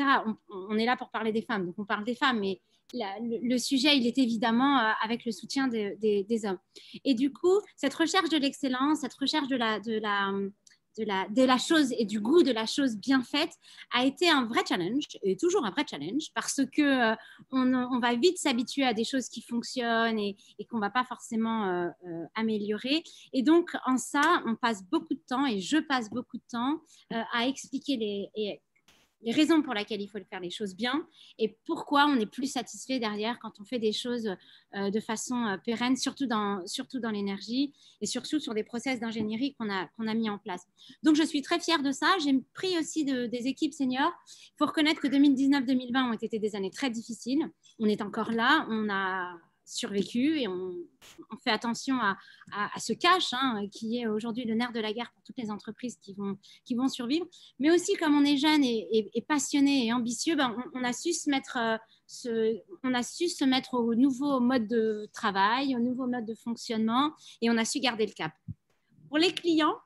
On est là pour parler des femmes, donc on parle des femmes, mais le sujet, il est évidemment avec le soutien des hommes. Et du coup, cette recherche de l'excellence, cette recherche de la chose et du goût de la chose bien faite a été un vrai challenge, et toujours un vrai challenge, parce que on va vite s'habituer à des choses qui fonctionnent et qu'on ne va pas forcément améliorer. Et donc, en ça, on passe beaucoup de temps, et je passe beaucoup de temps à expliquer les raisons pour lesquelles il faut faire les choses bien et pourquoi on est plus satisfait derrière quand on fait des choses de façon pérenne, surtout dans l'énergie et surtout sur des process d'ingénierie qu'on a mis en place. Donc, je suis très fière de ça. J'ai pris aussi des équipes seniors. Il faut reconnaître que 2019-2020 ont été des années très difficiles. On est encore là. On a survécu et on fait attention à ce cash qui est aujourd'hui le nerf de la guerre pour toutes les entreprises qui vont survivre. Mais aussi, comme on est jeune et passionné et ambitieux, on a su se mettre au nouveau mode de travail, au nouveau mode de fonctionnement et on a su garder le cap. Pour les clients,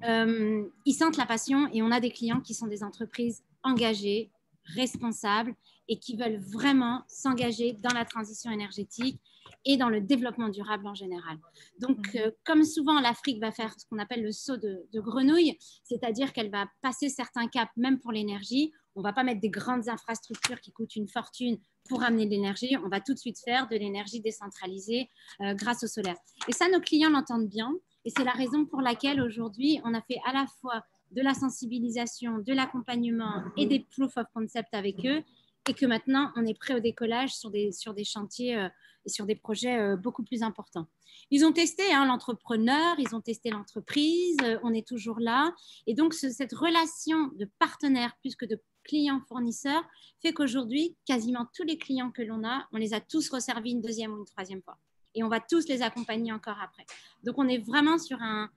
ils sentent la passion et on a des clients qui sont des entreprises engagées, responsables et qui veulent vraiment s'engager dans la transition énergétique et dans le développement durable en général. Donc, comme souvent, l'Afrique va faire ce qu'on appelle le saut de grenouille, c'est-à-dire qu'elle va passer certains caps, même pour l'énergie. On ne va pas mettre des grandes infrastructures qui coûtent une fortune pour amener de l'énergie. On va tout de suite faire de l'énergie décentralisée grâce au solaire. Et ça, nos clients l'entendent bien. Et c'est la raison pour laquelle aujourd'hui, on a fait à la fois de la sensibilisation, de l'accompagnement et des proof of concept avec eux et que maintenant, on est prêt au décollage sur des chantiers et sur des projets beaucoup plus importants. Ils ont testé l'entrepreneur, ils ont testé l'entreprise, on est toujours là. Et donc, cette relation de partenaire plus que de client-fournisseur fait qu'aujourd'hui, quasiment tous les clients que l'on a, on les a tous resservis une deuxième ou une troisième fois. Et on va tous les accompagner encore après. Donc, on est vraiment sur un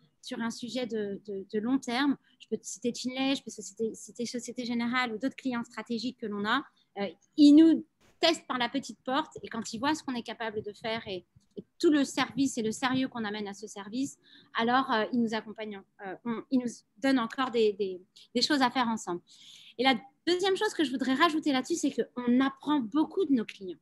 sujet de long terme. Je peux te citer Chinley, je peux citer Société Générale ou d'autres clients stratégiques que l'on a. Ils nous testent par la petite porte et quand ils voient ce qu'on est capable de faire et tout le service et le sérieux qu'on amène à ce service, alors ils nous accompagnent. Ils nous donnent encore des choses à faire ensemble. Et la deuxième chose que je voudrais rajouter là-dessus, c'est qu'on apprend beaucoup de nos clients.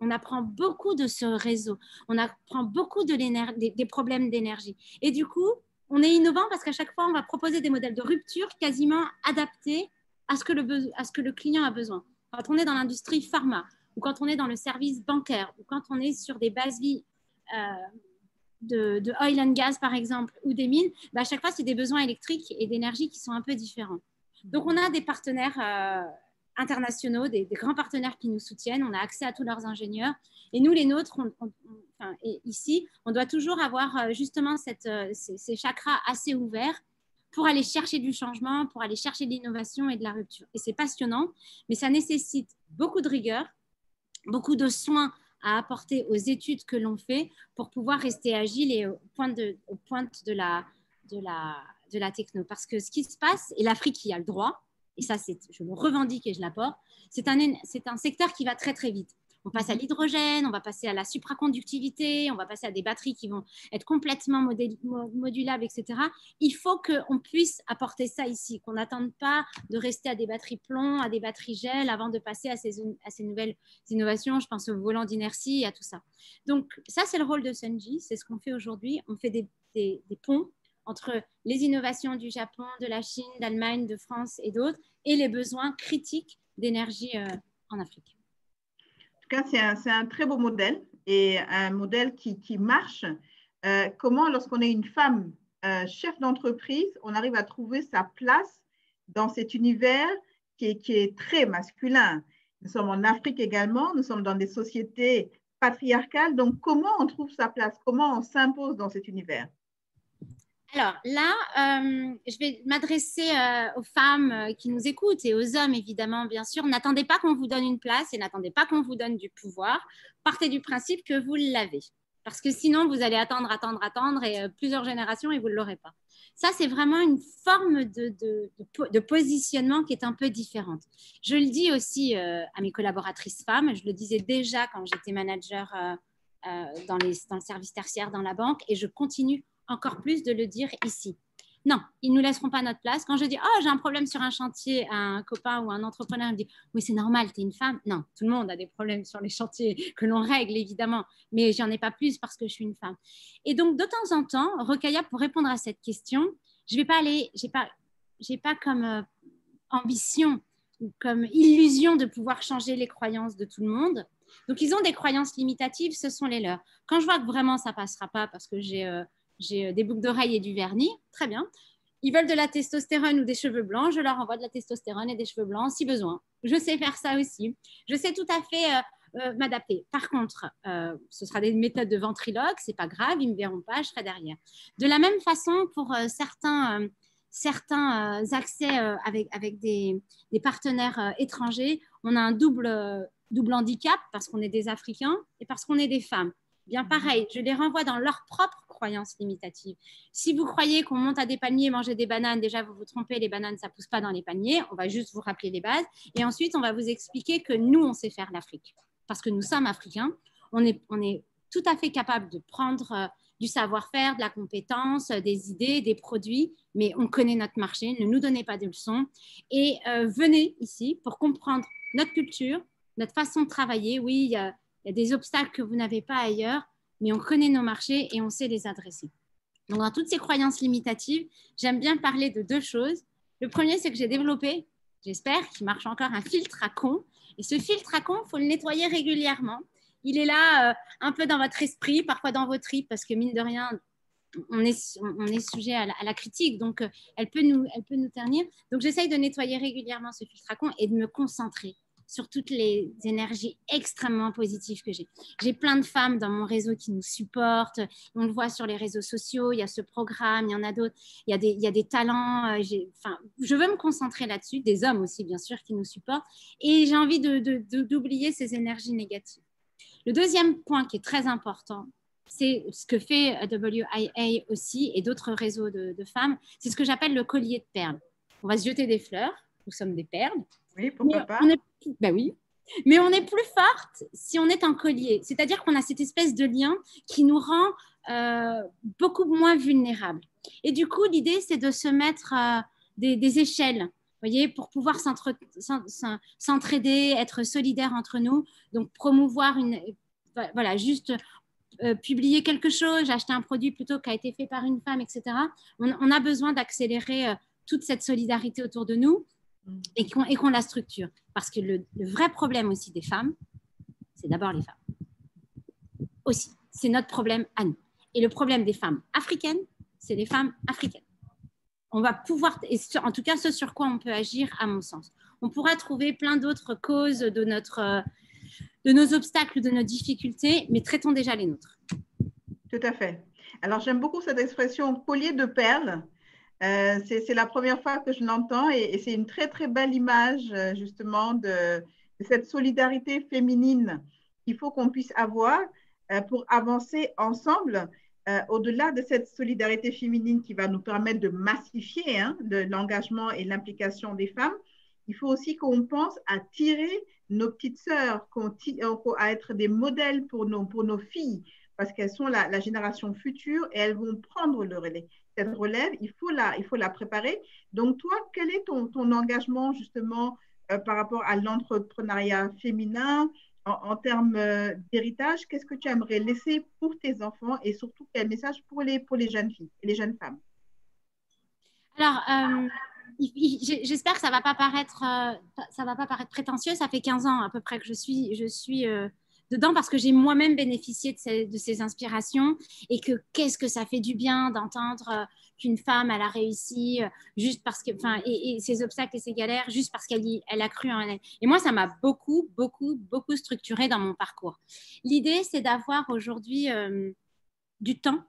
On apprend beaucoup de ce réseau. On apprend beaucoup des problèmes d'énergie. Et du coup, on est innovant parce qu'à chaque fois, on va proposer des modèles de rupture quasiment adaptés à ce que le client a besoin. Quand on est dans l'industrie pharma ou quand on est dans le service bancaire ou quand on est sur des bases vie de oil and gas, par exemple, ou des mines, à chaque fois, c'est des besoins électriques et d'énergie qui sont un peu différents. Donc, on a des partenaires internationaux, des grands partenaires qui nous soutiennent. On a accès à tous leurs ingénieurs. Et nous, les nôtres, ici, on doit toujours avoir justement ces chakras assez ouverts pour aller chercher du changement, pour aller chercher de l'innovation et de la rupture. Et c'est passionnant, mais ça nécessite beaucoup de rigueur, beaucoup de soins à apporter aux études que l'on fait pour pouvoir rester agile et aux pointes de la techno. Parce que ce qui se passe, et l'Afrique y a le droit, et ça, je le revendique et je l'apporte, c'est un secteur qui va très, très vite. On passe à l'hydrogène, on va passer à la supraconductivité, on va passer à des batteries qui vont être complètement modulables, etc. Il faut qu'on puisse apporter ça ici, qu'on n'attende pas de rester à des batteries plomb, à des batteries gel avant de passer à ces nouvelles innovations. Je pense au volant d'inertie et à tout ça. Donc, ça, c'est le rôle de Sanji, c'est ce qu'on fait aujourd'hui. On fait des ponts entre les innovations du Japon, de la Chine, d'Allemagne, de France et d'autres, et les besoins critiques d'énergie en Afrique. En tout cas, c'est un très beau modèle et un modèle qui marche. Comment, lorsqu'on est une femme chef d'entreprise, on arrive à trouver sa place dans cet univers qui est très masculin. Nous sommes en Afrique également, nous sommes dans des sociétés patriarcales. Donc, comment on trouve sa place? Comment on s'impose dans cet univers? Alors là, je vais m'adresser aux femmes qui nous écoutent et aux hommes, évidemment, bien sûr. N'attendez pas qu'on vous donne une place et n'attendez pas qu'on vous donne du pouvoir. Partez du principe que vous l'avez. Parce que sinon, vous allez attendre et plusieurs générations et vous ne l'aurez pas. Ça, c'est vraiment une forme de positionnement qui est un peu différente. Je le dis aussi à mes collaboratrices femmes. Je le disais déjà quand j'étais manager dans le service tertiaire dans la banque et je continue encore plus de le dire ici. Non, ils ne nous laisseront pas notre place. Quand je dis « Oh, j'ai un problème sur un chantier », un copain ou un entrepreneur me dit « Oui, c'est normal, tu es une femme ». Non, tout le monde a des problèmes sur les chantiers que l'on règle, évidemment, mais j'en ai pas plus parce que je suis une femme. Et donc, de temps en temps, Rokhaya, pour répondre à cette question, je vais pas aller, j'ai pas comme ambition, comme illusion de pouvoir changer les croyances de tout le monde. Donc, ils ont des croyances limitatives, ce sont les leurs. Quand je vois que vraiment ça passera pas parce que j'ai des boucles d'oreilles et du vernis, très bien. Ils veulent de la testostérone ou des cheveux blancs, je leur envoie de la testostérone et des cheveux blancs si besoin. Je sais faire ça aussi. Je sais tout à fait m'adapter. Par contre, ce sera des méthodes de ventriloque, c'est pas grave, ils me verront pas, je serai derrière. De la même façon, pour certains accès avec des partenaires étrangers, on a un double handicap parce qu'on est des Africains et parce qu'on est des femmes. Bien pareil, je les renvoie dans leurs propres croyances limitatives. Si vous croyez qu'on monte à des palmiers et manger des bananes, déjà vous vous trompez, les bananes ça ne pousse pas dans les palmiers, on va juste vous rappeler les bases et ensuite on va vous expliquer que nous on sait faire l'Afrique parce que nous sommes africains, on est tout à fait capable de prendre du savoir-faire, de la compétence, des idées, des produits, mais on connaît notre marché, ne nous donnez pas de leçons et venez ici pour comprendre notre culture, notre façon de travailler. Oui, il y a des obstacles que vous n'avez pas ailleurs, mais on connaît nos marchés et on sait les adresser. Donc, dans toutes ces croyances limitatives, j'aime bien parler de deux choses. Le premier, c'est que j'ai développé, j'espère qu'il marche encore, un filtre à con. Et ce filtre à con, il faut le nettoyer régulièrement. Il est là un peu dans votre esprit, parfois dans vos tripes, parce que mine de rien, on est sujet à la critique, donc elle peut nous ternir. Donc, j'essaye de nettoyer régulièrement ce filtre à con et de me concentrer sur toutes les énergies extrêmement positives que j'ai. J'ai plein de femmes dans mon réseau qui nous supportent. On le voit sur les réseaux sociaux. Il y a ce programme, il y en a d'autres. Il y a des talents. Je veux me concentrer là-dessus. Des hommes aussi, bien sûr, qui nous supportent. Et j'ai envie d'oublier ces énergies négatives. Le deuxième point qui est très important, c'est ce que fait WIA aussi et d'autres réseaux de femmes. C'est ce que j'appelle le collier de perles. On va se jeter des fleurs. Nous sommes des perles. Oui, pourquoi pas. Ben oui, mais on est plus forte si on est en collier. C'est-à-dire qu'on a cette espèce de lien qui nous rend beaucoup moins vulnérables. Et du coup, l'idée, c'est de se mettre des échelles, vous voyez, pour pouvoir s'entraider, être solidaires entre nous. Donc, promouvoir juste publier quelque chose, acheter un produit plutôt qui a été fait par une femme, etc. On a besoin d'accélérer toute cette solidarité autour de nous. Et qu'on la structure. Parce que le vrai problème aussi des femmes, c'est d'abord les femmes. Aussi, c'est notre problème à nous. Et le problème des femmes africaines, c'est les femmes africaines. On va pouvoir, et en tout cas ce sur quoi on peut agir à mon sens. On pourra trouver plein d'autres causes de nos obstacles, de nos difficultés, mais traitons déjà les nôtres. Tout à fait. Alors j'aime beaucoup cette expression collier de perles. C'est la première fois que je l'entends et c'est une très, très belle image justement de cette solidarité féminine qu'il faut qu'on puisse avoir pour avancer ensemble au-delà de cette solidarité féminine qui va nous permettre de massifier de l'engagement et l'implication des femmes. Il faut aussi qu'on pense à tirer nos petites sœurs, à être des modèles pour nos filles parce qu'elles sont la génération future et elles vont prendre le relais. Cette relève, il faut la préparer. Donc, toi, quel est ton engagement justement par rapport à l'entrepreneuriat féminin en termes d'héritage? Qu'est-ce que tu aimerais laisser pour tes enfants et surtout quel message pour les jeunes filles et les jeunes femmes? Alors, j'espère que ça va pas paraître prétentieux. Ça fait 15 ans à peu près que je suis dedans parce que j'ai moi-même bénéficié de ces inspirations et que qu'est-ce que ça fait du bien d'entendre qu'une femme elle a réussi juste parce que, enfin, et ses obstacles et ses galères juste parce qu'elle a cru en elle. Et moi, ça m'a beaucoup structuré dans mon parcours. L'idée, c'est d'avoir aujourd'hui du temps,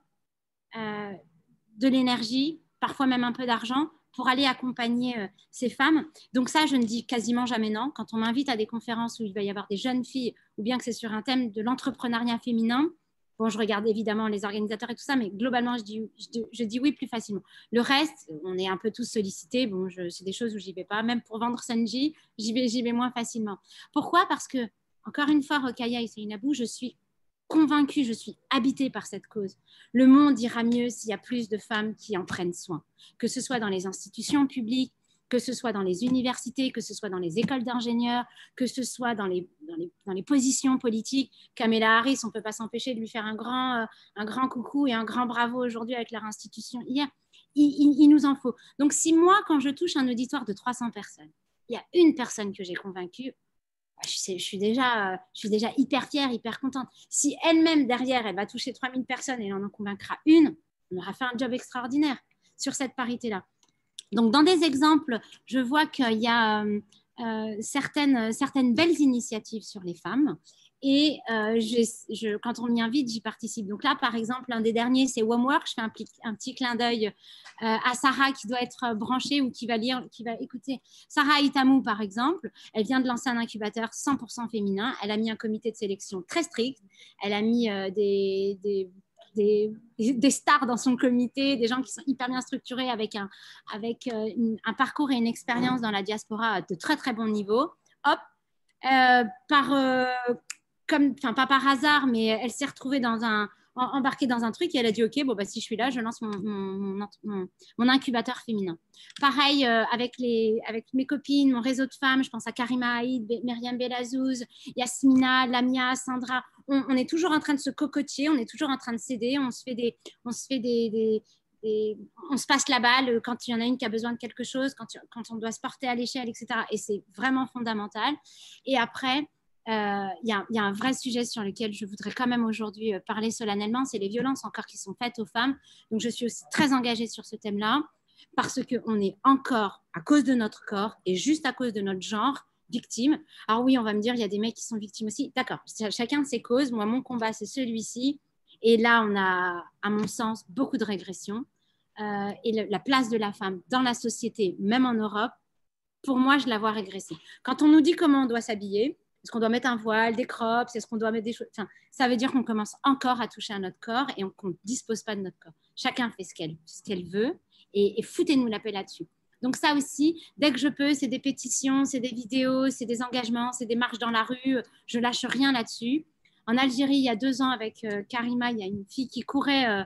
de l'énergie, parfois même un peu d'argent pour aller accompagner ces femmes. Donc ça, je ne dis quasiment jamais non. Quand on m'invite à des conférences où il va y avoir des jeunes filles ou bien que c'est sur un thème de l'entrepreneuriat féminin, bon, je regarde évidemment les organisateurs et tout ça, mais globalement, je dis oui plus facilement. Le reste, on est un peu tous sollicités. Bon, c'est des choses où j'y vais pas. Même pour vendre Sanji, j'y vais moins facilement. Pourquoi? Parce que, encore une fois, Rokhaya et Seynabou, je suis convaincue, je suis habitée par cette cause. Le monde ira mieux s'il y a plus de femmes qui en prennent soin, que ce soit dans les institutions publiques, que ce soit dans les universités, que ce soit dans les écoles d'ingénieurs, que ce soit dans les positions politiques. Kamala Harris, on ne peut pas s'empêcher de lui faire un grand coucou et un grand bravo aujourd'hui avec leur institution hier. Il nous en faut. Donc, si moi, quand je touche un auditoire de 300 personnes, il y a une personne que j'ai convaincue, je suis déjà hyper fière, hyper contente. Si elle-même, derrière, elle va toucher 3000 personnes et elle en convaincra une, on aura fait un job extraordinaire sur cette parité-là. Donc, dans des exemples, je vois qu'il y a certaines belles initiatives sur les femmes. Et quand on m'y invite, j'y participe. Donc là, par exemple, l'un des derniers, c'est Homework. Je fais un petit clin d'œil à Sarah qui doit être branchée ou qui va écouter. Sarah Itamou, par exemple, elle vient de lancer un incubateur 100% féminin. Elle a mis un comité de sélection très strict. Elle a mis des stars dans son comité, des gens qui sont hyper bien structurés avec un parcours et une expérience dans la diaspora de très, très bon niveau. Hop, pas par hasard, mais elle s'est retrouvée embarquée dans un truc et elle a dit ok, bon, bah, si je suis là, je lance mon incubateur féminin. Pareil avec mes copines, mon réseau de femmes, je pense à Karima Haïd, Myriam Belazouz, Yasmina, Lamia, Sandra. On est toujours en train de se cocotier, on est toujours en train de s'aider, on se passe la balle quand il y en a une qui a besoin de quelque chose, quand on doit se porter à l'échelle, etc. Et c'est vraiment fondamental. Et après, il y a un vrai sujet sur lequel je voudrais quand même aujourd'hui parler solennellement, c'est les violences encore qui sont faites aux femmes. Donc, je suis aussi très engagée sur ce thème-là parce qu'on est encore, à cause de notre corps et juste à cause de notre genre, victimes. Alors oui, on va me dire, il y a des mecs qui sont victimes aussi. D'accord, chacun de ses causes. Moi, mon combat, c'est celui-ci. Et là, on a, à mon sens, beaucoup de régression. Et la place de la femme dans la société, même en Europe, pour moi, je la vois régresser. Quand on nous dit comment on doit s'habiller, est-ce qu'on doit mettre un voile, des crops, est-ce qu'on doit mettre des choses, enfin, ça veut dire qu'on commence encore à toucher à notre corps et qu'on ne dispose pas de notre corps. Chacun fait ce qu'elle veut et foutez-nous la paix là-dessus. Donc ça aussi, dès que je peux, c'est des pétitions, c'est des vidéos, c'est des engagements, c'est des marches dans la rue, je lâche rien là-dessus. En Algérie, il y a 2 ans, avec Karima, il y a une fille qui courait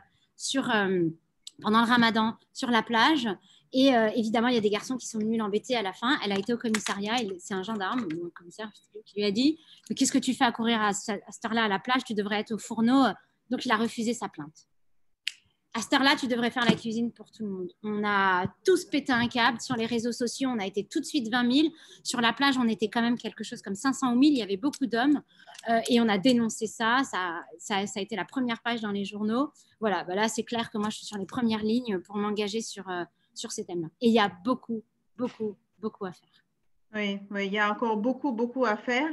pendant le ramadan sur la plage. Et évidemment, il y a des garçons qui sont venus l'embêter à la fin. Elle a été au commissariat, c'est un gendarme ou un commissaire qui lui a dit « Qu'est-ce que tu fais à courir à cette heure-là à la plage? Tu devrais être au fourneau. » Donc, il a refusé sa plainte. À cette heure-là, tu devrais faire la cuisine pour tout le monde. On a tous pété un câble. Sur les réseaux sociaux, on a été tout de suite 20 000. Sur la plage, on était quand même quelque chose comme 500 ou 1000. Il y avait beaucoup d'hommes. Et on a dénoncé ça. Ça a été la première page dans les journaux. Voilà, bah là, c'est clair que moi, je suis sur les premières lignes pour m'engager sur ces thèmes-là. Et il y a beaucoup à faire. Oui, il y a encore beaucoup à faire.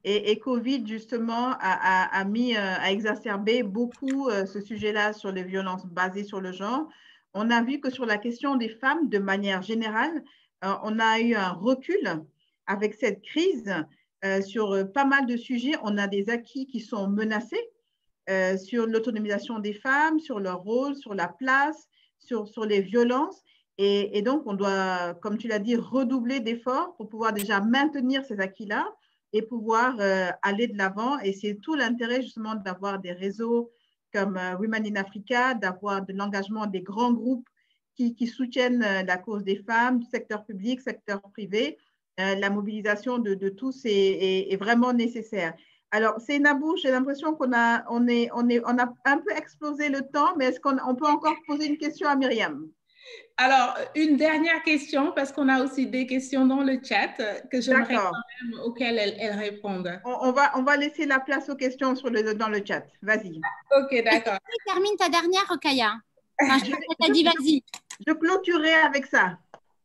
Et Covid, justement, a exacerbé beaucoup ce sujet-là sur les violences basées sur le genre. On a vu que sur la question des femmes, de manière générale, on a eu un recul avec cette crise sur pas mal de sujets. On a des acquis qui sont menacés sur l'autonomisation des femmes, sur leur rôle, sur la place, sur les violences. Et donc, on doit, comme tu l'as dit, redoubler d'efforts pour pouvoir déjà maintenir ces acquis-là et pouvoir aller de l'avant. Et c'est tout l'intérêt justement d'avoir des réseaux comme Women in Africa, d'avoir de l'engagement des grands groupes qui soutiennent la cause des femmes, du secteur public, secteur privé. La mobilisation de tous est vraiment nécessaire. Alors, Seynabou, j'ai l'impression qu'on a un peu explosé le temps, mais est-ce qu'on peut encore poser une question à Myriam? Alors, une dernière question, parce qu'on a aussi des questions dans le chat que j'aimerais quand même auxquelles elles répondent. On va laisser la place aux questions dans le chat. Vas-y. Ok, d'accord. Termine ta dernière, Rokhaya. Enfin, je t'ai dit, vas-y. Je clôturerai avec ça.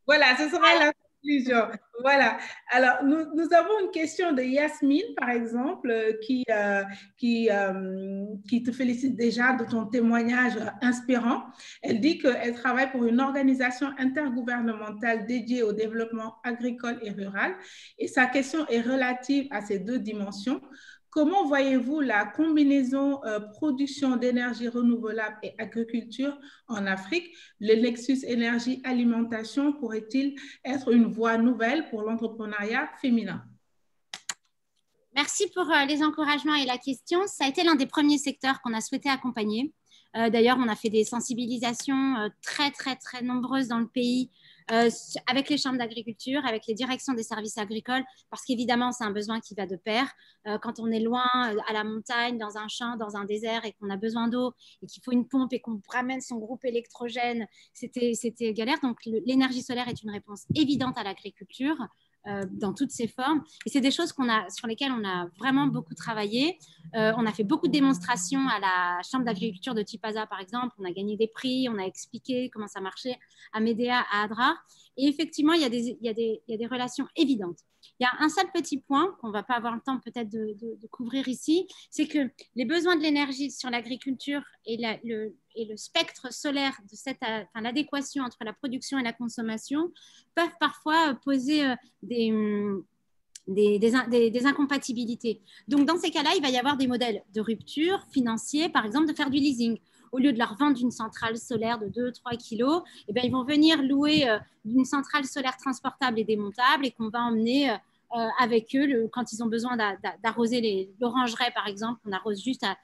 Voilà, ce sera la conclusion. Voilà. Alors, nous avons une question de Yasmine, par exemple, qui te félicite déjà de ton témoignage inspirant. Elle dit qu'elle travaille pour une organisation intergouvernementale dédiée au développement agricole et rural. Et sa question est relative à ces deux dimensions. Comment voyez-vous la combinaison production d'énergie renouvelable et agriculture en Afrique? Le nexus énergie-alimentation pourrait-il être une voie nouvelle pour l'entrepreneuriat féminin? Merci pour les encouragements et la question. Ça a été l'un des premiers secteurs qu'on a souhaité accompagner. D'ailleurs, on a fait des sensibilisations très, très, très nombreuses dans le pays avec les chambres d'agriculture, avec les directions des services agricoles, parce qu'évidemment, c'est un besoin qui va de pair. Quand on est loin, à la montagne, dans un champ, dans un désert, et qu'on a besoin d'eau, et qu'il faut une pompe, et qu'on ramène son groupe électrogène, c'était galère. Donc, l'énergie solaire est une réponse évidente à l'agriculture. Dans toutes ses formes. Et c'est des choses sur lesquelles on a vraiment beaucoup travaillé. On a fait beaucoup de démonstrations à la Chambre d'agriculture de Tipaza, par exemple. On a gagné des prix, on a expliqué comment ça marchait à Médéa, à Adrar. Et effectivement, il y a des relations évidentes. Il y a un seul petit point qu'on ne va pas avoir le temps peut-être de couvrir ici, c'est que les besoins de l'énergie sur l'agriculture et le spectre solaire, l'adéquation entre la production et la consommation peuvent parfois poser des incompatibilités. Donc, dans ces cas-là, il va y avoir des modèles de rupture financiers, par exemple, de faire du leasing. Au lieu de leur vendre une centrale solaire de 2-3 kilos, eh bien, ils vont venir louer une centrale solaire transportable et démontable et qu'on va emmener avec eux quand ils ont besoin d'arroser l'orangerie, par exemple. On arrose juste à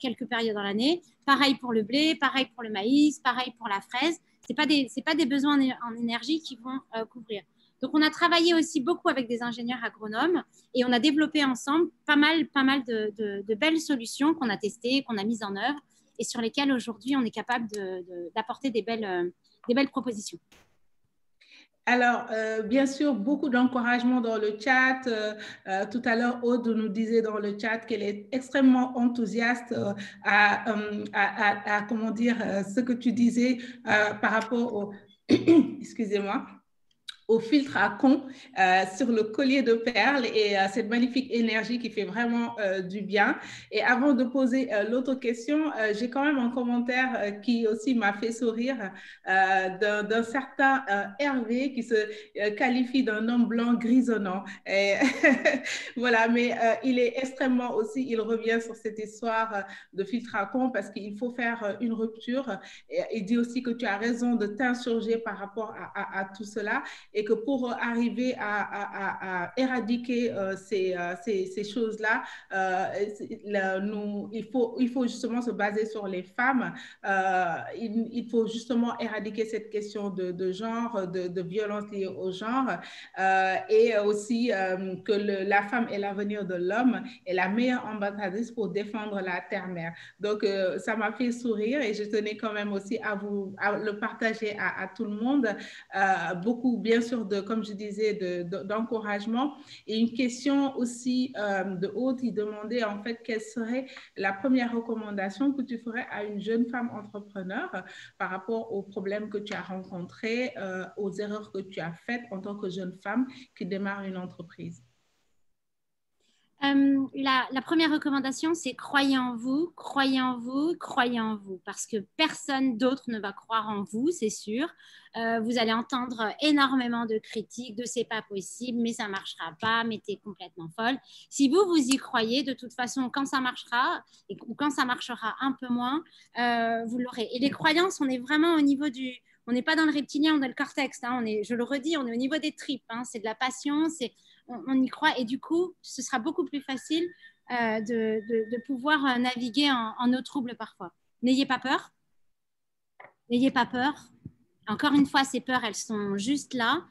quelques périodes dans l'année. Pareil pour le blé, pareil pour le maïs, pareil pour la fraise. Ce n'est pas des besoins en énergie qui vont couvrir. Donc, on a travaillé aussi beaucoup avec des ingénieurs agronomes et on a développé ensemble pas mal de belles solutions qu'on a testées, qu'on a mises en œuvre et sur lesquelles aujourd'hui, on est capable d'apporter des belles propositions. Alors, bien sûr, beaucoup d'encouragement dans le chat. Tout à l'heure, Aude nous disait dans le chat qu'elle est extrêmement enthousiaste à comment dire, ce que tu disais par rapport au... Excusez-moi. Au filtre à con sur le collier de perles et cette magnifique énergie qui fait vraiment du bien. Et avant de poser l'autre question, j'ai quand même un commentaire qui aussi m'a fait sourire d'un certain Hervé qui se qualifie d'un homme blanc grisonnant. Et voilà, mais il est extrêmement aussi, il revient sur cette histoire de filtre à con parce qu'il faut faire une rupture. Et il dit aussi que tu as raison de t'insurger par rapport à tout cela. Et que pour arriver à éradiquer ces choses-là, il faut justement se baser sur les femmes. Il faut justement éradiquer cette question de genre, de violence liée au genre, et aussi que la femme est l'avenir de l'homme et la meilleure ambassadrice pour défendre la terre-mère. Donc, ça m'a fait sourire et je tenais quand même aussi à le partager à tout le monde. Beaucoup, bien sûr, comme je disais, d'encouragement. Et une question aussi de Aude qui demandait en fait quelle serait la première recommandation que tu ferais à une jeune femme entrepreneur par rapport aux problèmes que tu as rencontrés, aux erreurs que tu as faites en tant que jeune femme qui démarre une entreprise. La première recommandation, c'est croyez en vous, croyez en vous, croyez en vous, parce que personne d'autre ne va croire en vous, c'est sûr. Vous allez entendre énormément de critiques, de c'est pas possible, mais ça marchera pas, mais t'es complètement folle. Si vous y croyez, de toute façon, quand ça marchera, ou quand ça marchera un peu moins, vous l'aurez. Et les croyances, on est vraiment au niveau on n'est pas dans le reptilien ou dans le cortex, hein, je le redis, on est au niveau des tripes, hein, c'est de la passion, on y croit et du coup, ce sera beaucoup plus facile de pouvoir naviguer en eau trouble parfois. N'ayez pas peur. N'ayez pas peur. Encore une fois, ces peurs, elles sont juste là.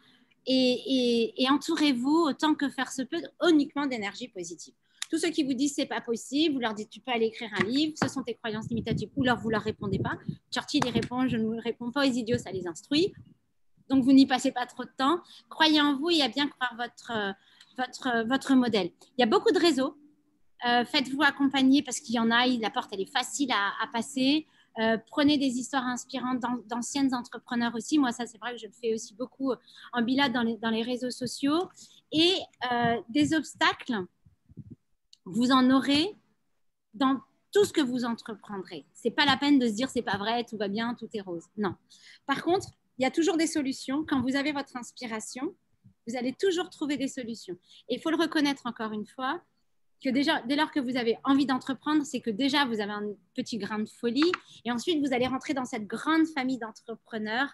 Et entourez-vous, autant que faire se peut, uniquement d'énergie positive. Tous ceux qui vous disent c'est pas possible, vous leur dites tu peux aller écrire un livre, ce sont tes croyances limitatives, ou alors vous leur répondez pas. Churchill il répond je ne réponds pas aux idiots, ça les instruit. Donc vous n'y passez pas trop de temps. Croyez en vous et à bien croire votre modèle. Il y a beaucoup de réseaux. Faites-vous accompagner parce qu'il y en a. La porte elle est facile à passer. Prenez des histoires inspirantes d'anciennes entrepreneurs aussi. Moi, ça, c'est vrai que je le fais aussi beaucoup en bilade dans les réseaux sociaux. Et des obstacles, vous en aurez dans tout ce que vous entreprendrez. Ce n'est pas la peine de se dire c'est pas vrai, tout va bien, tout est rose. Non. Par contre, il y a toujours des solutions. Quand vous avez votre inspiration, vous allez toujours trouver des solutions. Et il faut le reconnaître encore une fois, que déjà, dès lors que vous avez envie d'entreprendre, c'est que déjà, vous avez un petit grain de folie. Et ensuite, vous allez rentrer dans cette grande famille d'entrepreneurs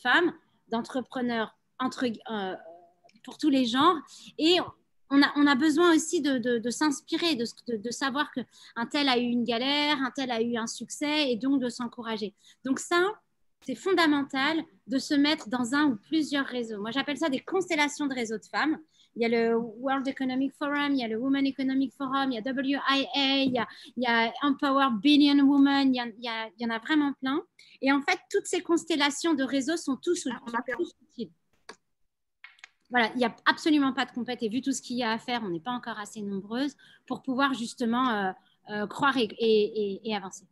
femmes, d'entrepreneurs pour tous les genres. Et on a besoin aussi de s'inspirer, de savoir qu'un tel a eu une galère, un tel a eu un succès, et donc de s'encourager. Donc ça, c'est fondamental de se mettre dans un ou plusieurs réseaux. Moi, j'appelle ça des constellations de réseaux de femmes. Il y a le World Economic Forum, il y a le Women Economic Forum, il y a WIA, il y a Empower Billion Women, il y en a vraiment plein. Et en fait, toutes ces constellations de réseaux sont tous utiles. Voilà, il n'y a absolument pas de compète. Et vu tout ce qu'il y a à faire, on n'est pas encore assez nombreuses pour pouvoir justement croire et avancer.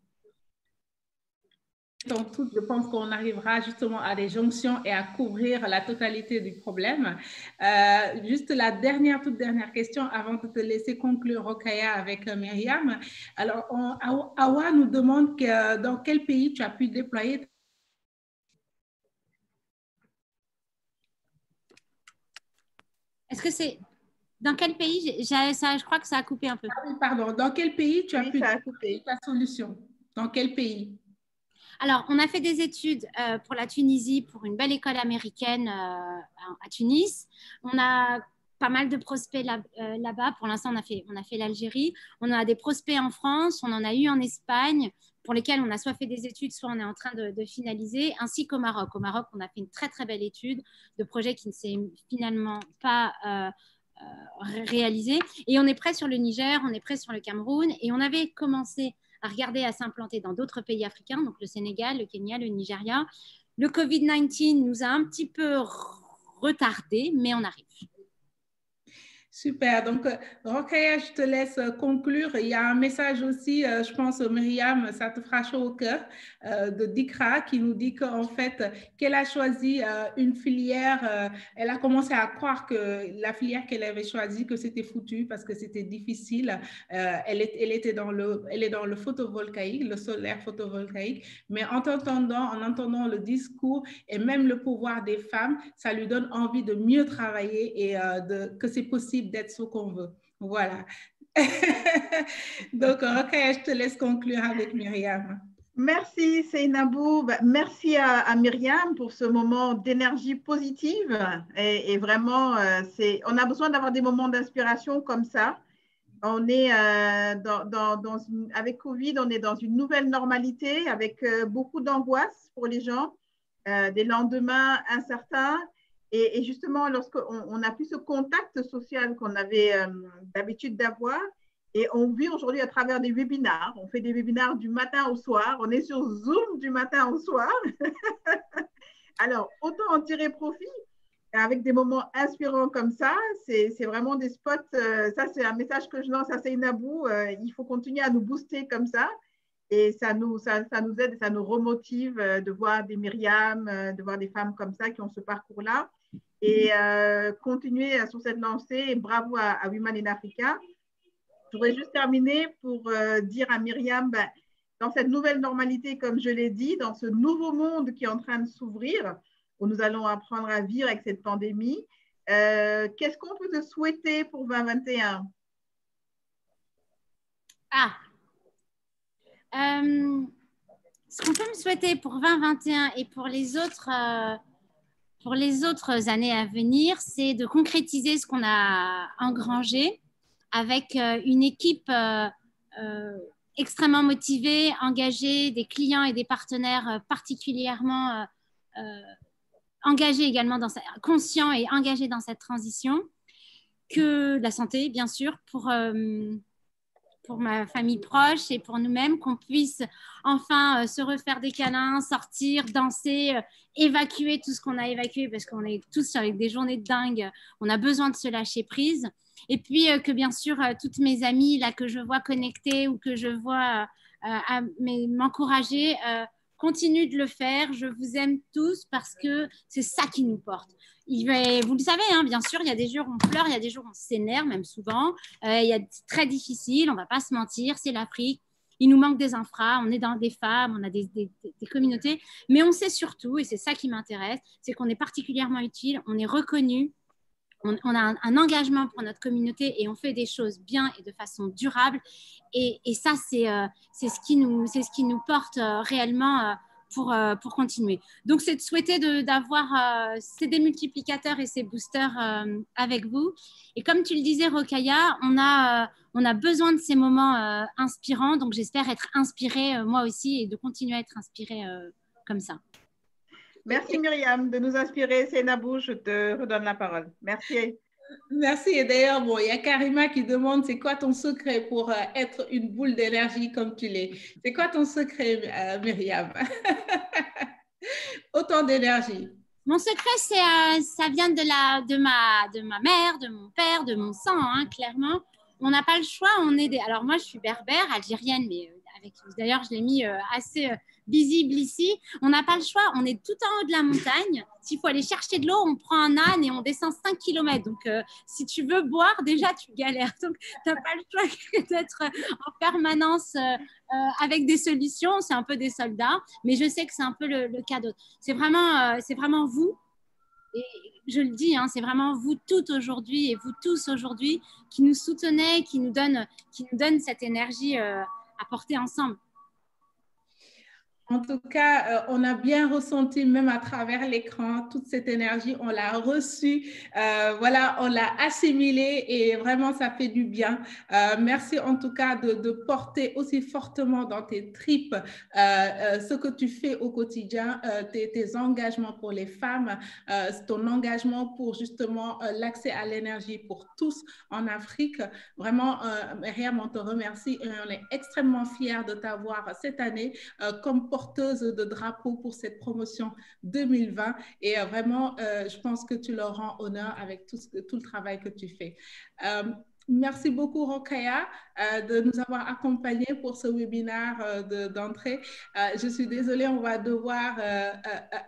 Donc, je pense qu'on arrivera justement à des jonctions et à couvrir la totalité du problème. Juste la toute dernière question avant de te laisser conclure, Rokhaya, avec Myriam. Alors, Awa nous demande dans quel pays tu as pu déployer. Est-ce que c'est... Dans quel pays? Je crois que ça a coupé un peu. Ah oui, pardon. Dans quel pays tu as pu déployer ta solution? Dans quel pays? Alors, on a fait des études pour la Tunisie, pour une belle école américaine à Tunis. On a pas mal de prospects là-bas. Pour l'instant, on a fait l'Algérie. On a des prospects en France. On en a eu en Espagne, pour lesquels on a soit fait des études, soit on est en train de finaliser, ainsi qu'au Maroc. Au Maroc, on a fait une très, très belle étude de projet qui ne s'est finalement pas réalisé. Et on est prêt sur le Niger, on est prêt sur le Cameroun. Et on avait commencé à regarder à s'implanter dans d'autres pays africains, donc le Sénégal, le Kenya, le Nigeria. Le Covid-19 nous a un petit peu retardés, mais on arrive. Super. Donc, Rokhaya, je te laisse conclure. Il y a un message aussi, je pense, Myriam, ça te fera chaud au cœur, de Dikra, qui nous dit qu'en fait, qu'elle a choisi une filière. Elle a commencé à croire que la filière qu'elle avait choisie, que c'était foutu parce que c'était difficile. Elle est dans le photovoltaïque, le solaire photovoltaïque. Mais en entendant le discours et même le pouvoir des femmes, ça lui donne envie de mieux travailler et que c'est possible d'être ce qu'on veut. Voilà. Donc, ok, je te laisse conclure avec Myriam. Merci Seynabou. Merci à Myriam pour ce moment d'énergie positive. Et vraiment, on a besoin d'avoir des moments d'inspiration comme ça. On est avec Covid, on est dans une nouvelle normalité avec beaucoup d'angoisse pour les gens, des lendemains incertains. Et justement, lorsqu'on a plus ce contact social qu'on avait d'habitude d'avoir, et on vit aujourd'hui à travers des webinars, on fait des webinars du matin au soir, on est sur Zoom du matin au soir. Alors, autant en tirer profit avec des moments inspirants comme ça, c'est vraiment des spots. Ça, c'est un message que je lance à Seynabou. Il faut continuer à nous booster comme ça. Et ça nous aide, ça nous remotive de voir des Myriam, de voir des femmes comme ça qui ont ce parcours-là. Et continuer sur cette lancée. Et bravo à Women in Africa. Je voudrais juste terminer pour dire à Myriam, dans cette nouvelle normalité, comme je l'ai dit, dans ce nouveau monde qui est en train de s'ouvrir, où nous allons apprendre à vivre avec cette pandémie, qu'est-ce qu'on peut te souhaiter pour 2021? Ce qu'on peut me souhaiter pour 2021 et pour les autres années à venir, c'est de concrétiser ce qu'on a engrangé avec une équipe extrêmement motivée, engagée, des clients et des partenaires particulièrement engagés également, conscients et engagés dans cette transition. que la santé, bien sûr, pour ma famille proche et pour nous-mêmes, qu'on puisse enfin se refaire des câlins, sortir, danser, évacuer tout ce qu'on a évacué parce qu'on est tous avec des journées de dingue. On a besoin de se lâcher prise. Et puis que bien sûr, toutes mes amies là, que je vois connectées ou que je vois m'encourager, continuent de le faire. Je vous aime tous parce que c'est ça qui nous porte. Vous le savez, hein, bien sûr, il y a des jours où on pleure, il y a des jours où on s'énerve, même souvent. C'est très difficile, on ne va pas se mentir, c'est l'Afrique. Il nous manque des infras, on est dans des femmes, on a des communautés. Mais on sait surtout, et c'est ça qui m'intéresse, c'est qu'on est particulièrement utile, on est reconnu, on a un engagement pour notre communauté et on fait des choses bien et de façon durable. Et ça, c'est ce qui nous porte réellement pour continuer. Donc, c'est de souhaiter d'avoir ces démultiplicateurs et ces boosters avec vous. Et comme tu le disais, Rokhaya, on a besoin de ces moments inspirants. Donc, j'espère être inspirée moi aussi et de continuer à être inspirée comme ça. Merci Myriam de nous inspirer. Seynabou, je te redonne la parole. Merci. Merci. Et d'ailleurs, bon, il y a Karima qui demande c'est quoi ton secret pour être une boule d'énergie comme tu l'es? C'est quoi ton secret, Myriam? Autant d'énergie. Mon secret, ça vient de ma mère, de mon père, de mon sang, hein, clairement. On n'a pas le choix. Alors moi, je suis berbère, algérienne, mais d'ailleurs, je l'ai mis assez visible ici. On n'a pas le choix. On est tout en haut de la montagne. S'il faut aller chercher de l'eau, on prend un âne et on descend 5 km. Donc, si tu veux boire, déjà, tu galères. Donc, tu n'as pas le choix d'être en permanence avec des solutions. C'est un peu des soldats. Mais je sais que c'est un peu le cas d'autres. C'est vraiment vous. Et je le dis, hein, c'est vraiment vous toutes aujourd'hui et vous tous aujourd'hui qui nous soutenez, qui nous donnent cette énergie à porter ensemble. En tout cas, on a bien ressenti, même à travers l'écran, toute cette énergie, on l'a reçue, voilà, on l'a assimilée et vraiment, ça fait du bien. Merci en tout cas de porter aussi fortement dans tes tripes ce que tu fais au quotidien, tes engagements pour les femmes, ton engagement pour justement l'accès à l'énergie pour tous en Afrique. Vraiment, Myriam, on te remercie et on est extrêmement fiers de t'avoir cette année comme porteuse de drapeau pour cette promotion 2020 et vraiment, je pense que tu leur rends honneur avec tout le travail que tu fais. Merci beaucoup, Rokhaya, de nous avoir accompagnés pour ce webinaire d'entrée. Je suis désolée, on va devoir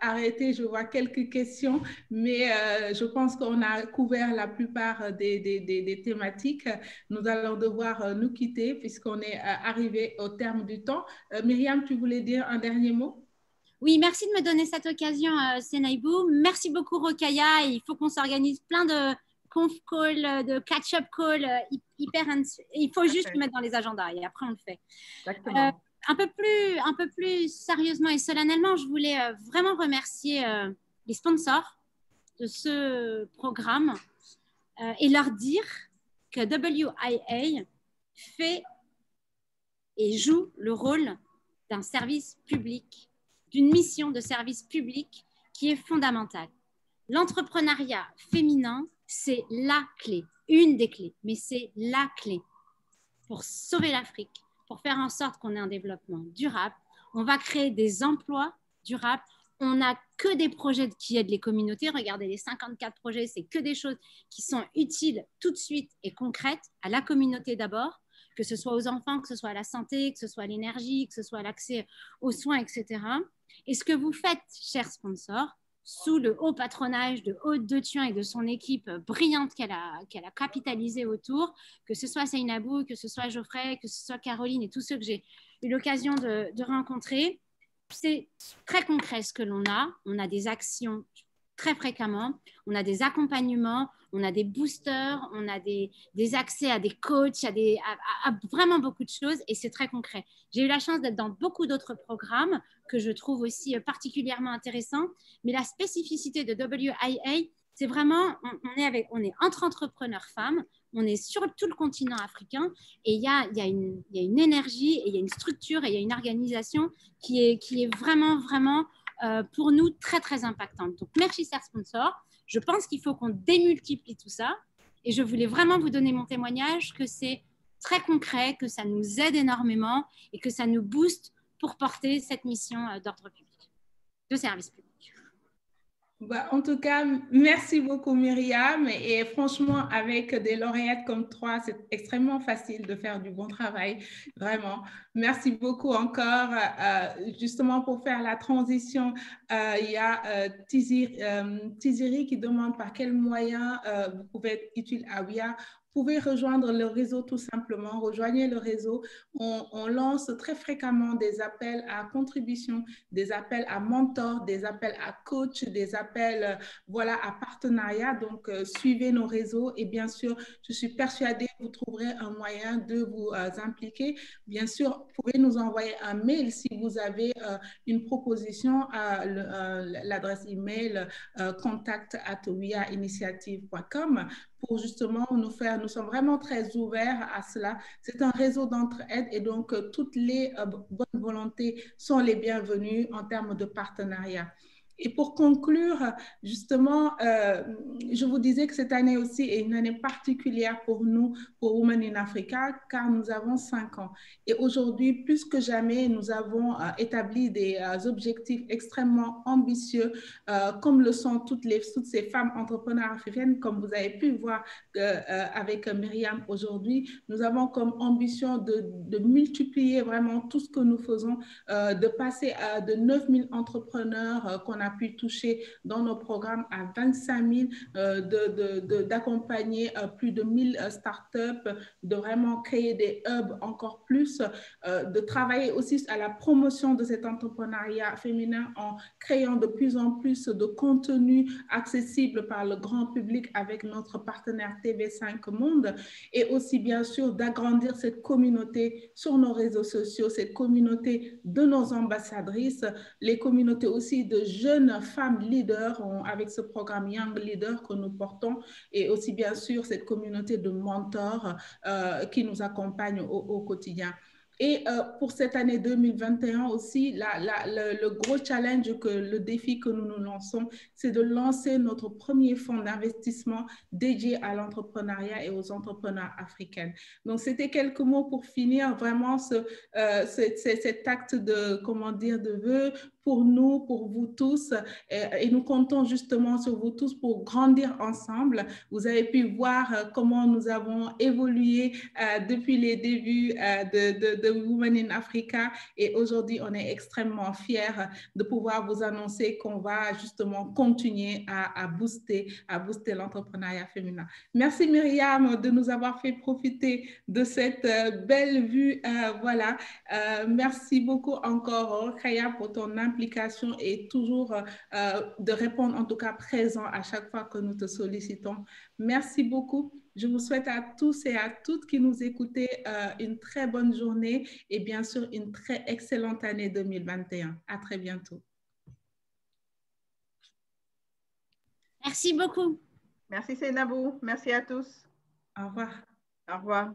arrêter. Je vois quelques questions, mais je pense qu'on a couvert la plupart des thématiques. Nous allons devoir nous quitter puisqu'on est arrivé au terme du temps. Myriam, tu voulais dire un dernier mot? Oui, merci de me donner cette occasion, Seynabou. Merci beaucoup, Rokhaya. Il faut qu'on s'organise plein de conf call, de catch-up call, il faut juste le mettre dans les agendas et après on le fait. Un peu plus sérieusement et solennellement, je voulais vraiment remercier les sponsors de ce programme et leur dire que WIA fait et joue le rôle d'un service public, d'une mission de service public qui est fondamentale. L'entrepreneuriat féminin, c'est la clé, une des clés, mais c'est la clé pour sauver l'Afrique, pour faire en sorte qu'on ait un développement durable. On va créer des emplois durables. On n'a que des projets qui aident les communautés. Regardez, les 54 projets, c'est que des choses qui sont utiles tout de suite et concrètes à la communauté d'abord, que ce soit aux enfants, que ce soit à la santé, que ce soit à l'énergie, que ce soit à l'accès aux soins, etc. Et ce que vous faites, chers sponsors, sous le haut patronage de Aude De Thuin et de son équipe brillante qu'elle a capitalisée autour, que ce soit Seynabou, que ce soit Geoffrey, que ce soit Caroline et tous ceux que j'ai eu l'occasion de rencontrer, c'est très concret ce que l'on a. On a des actions très fréquemment, on a des accompagnements, on a des boosters, on a des accès à des coachs, à vraiment beaucoup de choses et c'est très concret. J'ai eu la chance d'être dans beaucoup d'autres programmes que je trouve aussi particulièrement intéressants, mais la spécificité de WIA, c'est vraiment, on est entre entrepreneurs femmes, on est sur tout le continent africain et il y a une énergie et il y a une structure et il y a une organisation qui est vraiment, vraiment pour nous très, très impactante. Donc, merci, chers sponsors. Je pense qu'il faut qu'on démultiplie tout ça Et je voulais vraiment vous donner mon témoignage, que c'est très concret, que ça nous aide énormément et que ça nous booste pour porter cette mission d'ordre public, de service public. Bah, en tout cas, merci beaucoup Myriam. Et franchement, avec des lauréates comme toi, c'est extrêmement facile de faire du bon travail, vraiment. Merci beaucoup encore. Justement, pour faire la transition, il y a Tiziri qui demande par quel moyen vous pouvez être utile à WIA. Vous pouvez rejoindre le réseau tout simplement, rejoignez le réseau. On lance très fréquemment des appels à contribution, des appels à mentor, des appels à coach, des appels voilà, à partenariat. Donc, suivez nos réseaux et bien sûr, je suis persuadée que vous trouverez un moyen de vous impliquer. Bien sûr, vous pouvez nous envoyer un mail si vous avez une proposition à l'adresse email contact@wiainitiative.com pour justement nous sommes vraiment très ouverts à cela. C'est un réseau d'entraide et donc toutes les bonnes volontés sont les bienvenues en termes de partenariat. Et pour conclure, justement, je vous disais que cette année aussi est une année particulière pour nous, pour Women in Africa, car nous avons 5 ans. Et aujourd'hui, plus que jamais, nous avons établi des objectifs extrêmement ambitieux, comme le sont toutes ces femmes entrepreneurs africaines, comme vous avez pu voir avec Myriam aujourd'hui. Nous avons comme ambition de multiplier vraiment tout ce que nous faisons, de passer de 9 000 entrepreneurs qu'on a pu toucher dans nos programmes à 25 000, d'accompagner plus de 1000 startups, de vraiment créer des hubs encore plus, de travailler aussi à la promotion de cet entrepreneuriat féminin en créant de plus en plus de contenu accessible par le grand public avec notre partenaire TV5 Monde, et aussi bien sûr d'agrandir cette communauté sur nos réseaux sociaux, cette communauté de nos ambassadrices, les communautés aussi de jeunes femmes leaders avec ce programme Young Leader que nous portons, et aussi bien sûr cette communauté de mentors qui nous accompagnent au quotidien. Et pour cette année 2021 aussi, le gros challenge, le défi que nous nous lançons, c'est de lancer notre premier fonds d'investissement dédié à l'entrepreneuriat et aux entrepreneurs africains. Donc, c'était quelques mots pour finir vraiment cet acte de, comment dire, de vœux pour nous, pour vous tous. Et nous comptons justement sur vous tous pour grandir ensemble. Vous avez pu voir comment nous avons évolué depuis les débuts de Women in Africa. Et aujourd'hui, on est extrêmement fiers de pouvoir vous annoncer qu'on va justement continuer à booster l'entrepreneuriat féminin. Merci Myriam de nous avoir fait profiter de cette belle vue. Voilà. Merci beaucoup encore, Kaya, pour ton implication et toujours de répondre, en tout cas présent à chaque fois que nous te sollicitons. Merci beaucoup. Je vous souhaite à tous et à toutes qui nous écoutez une très bonne journée et bien sûr une très excellente année 2021. À très bientôt. Merci beaucoup. Merci Seynabou. Merci à tous. Au revoir. Au revoir.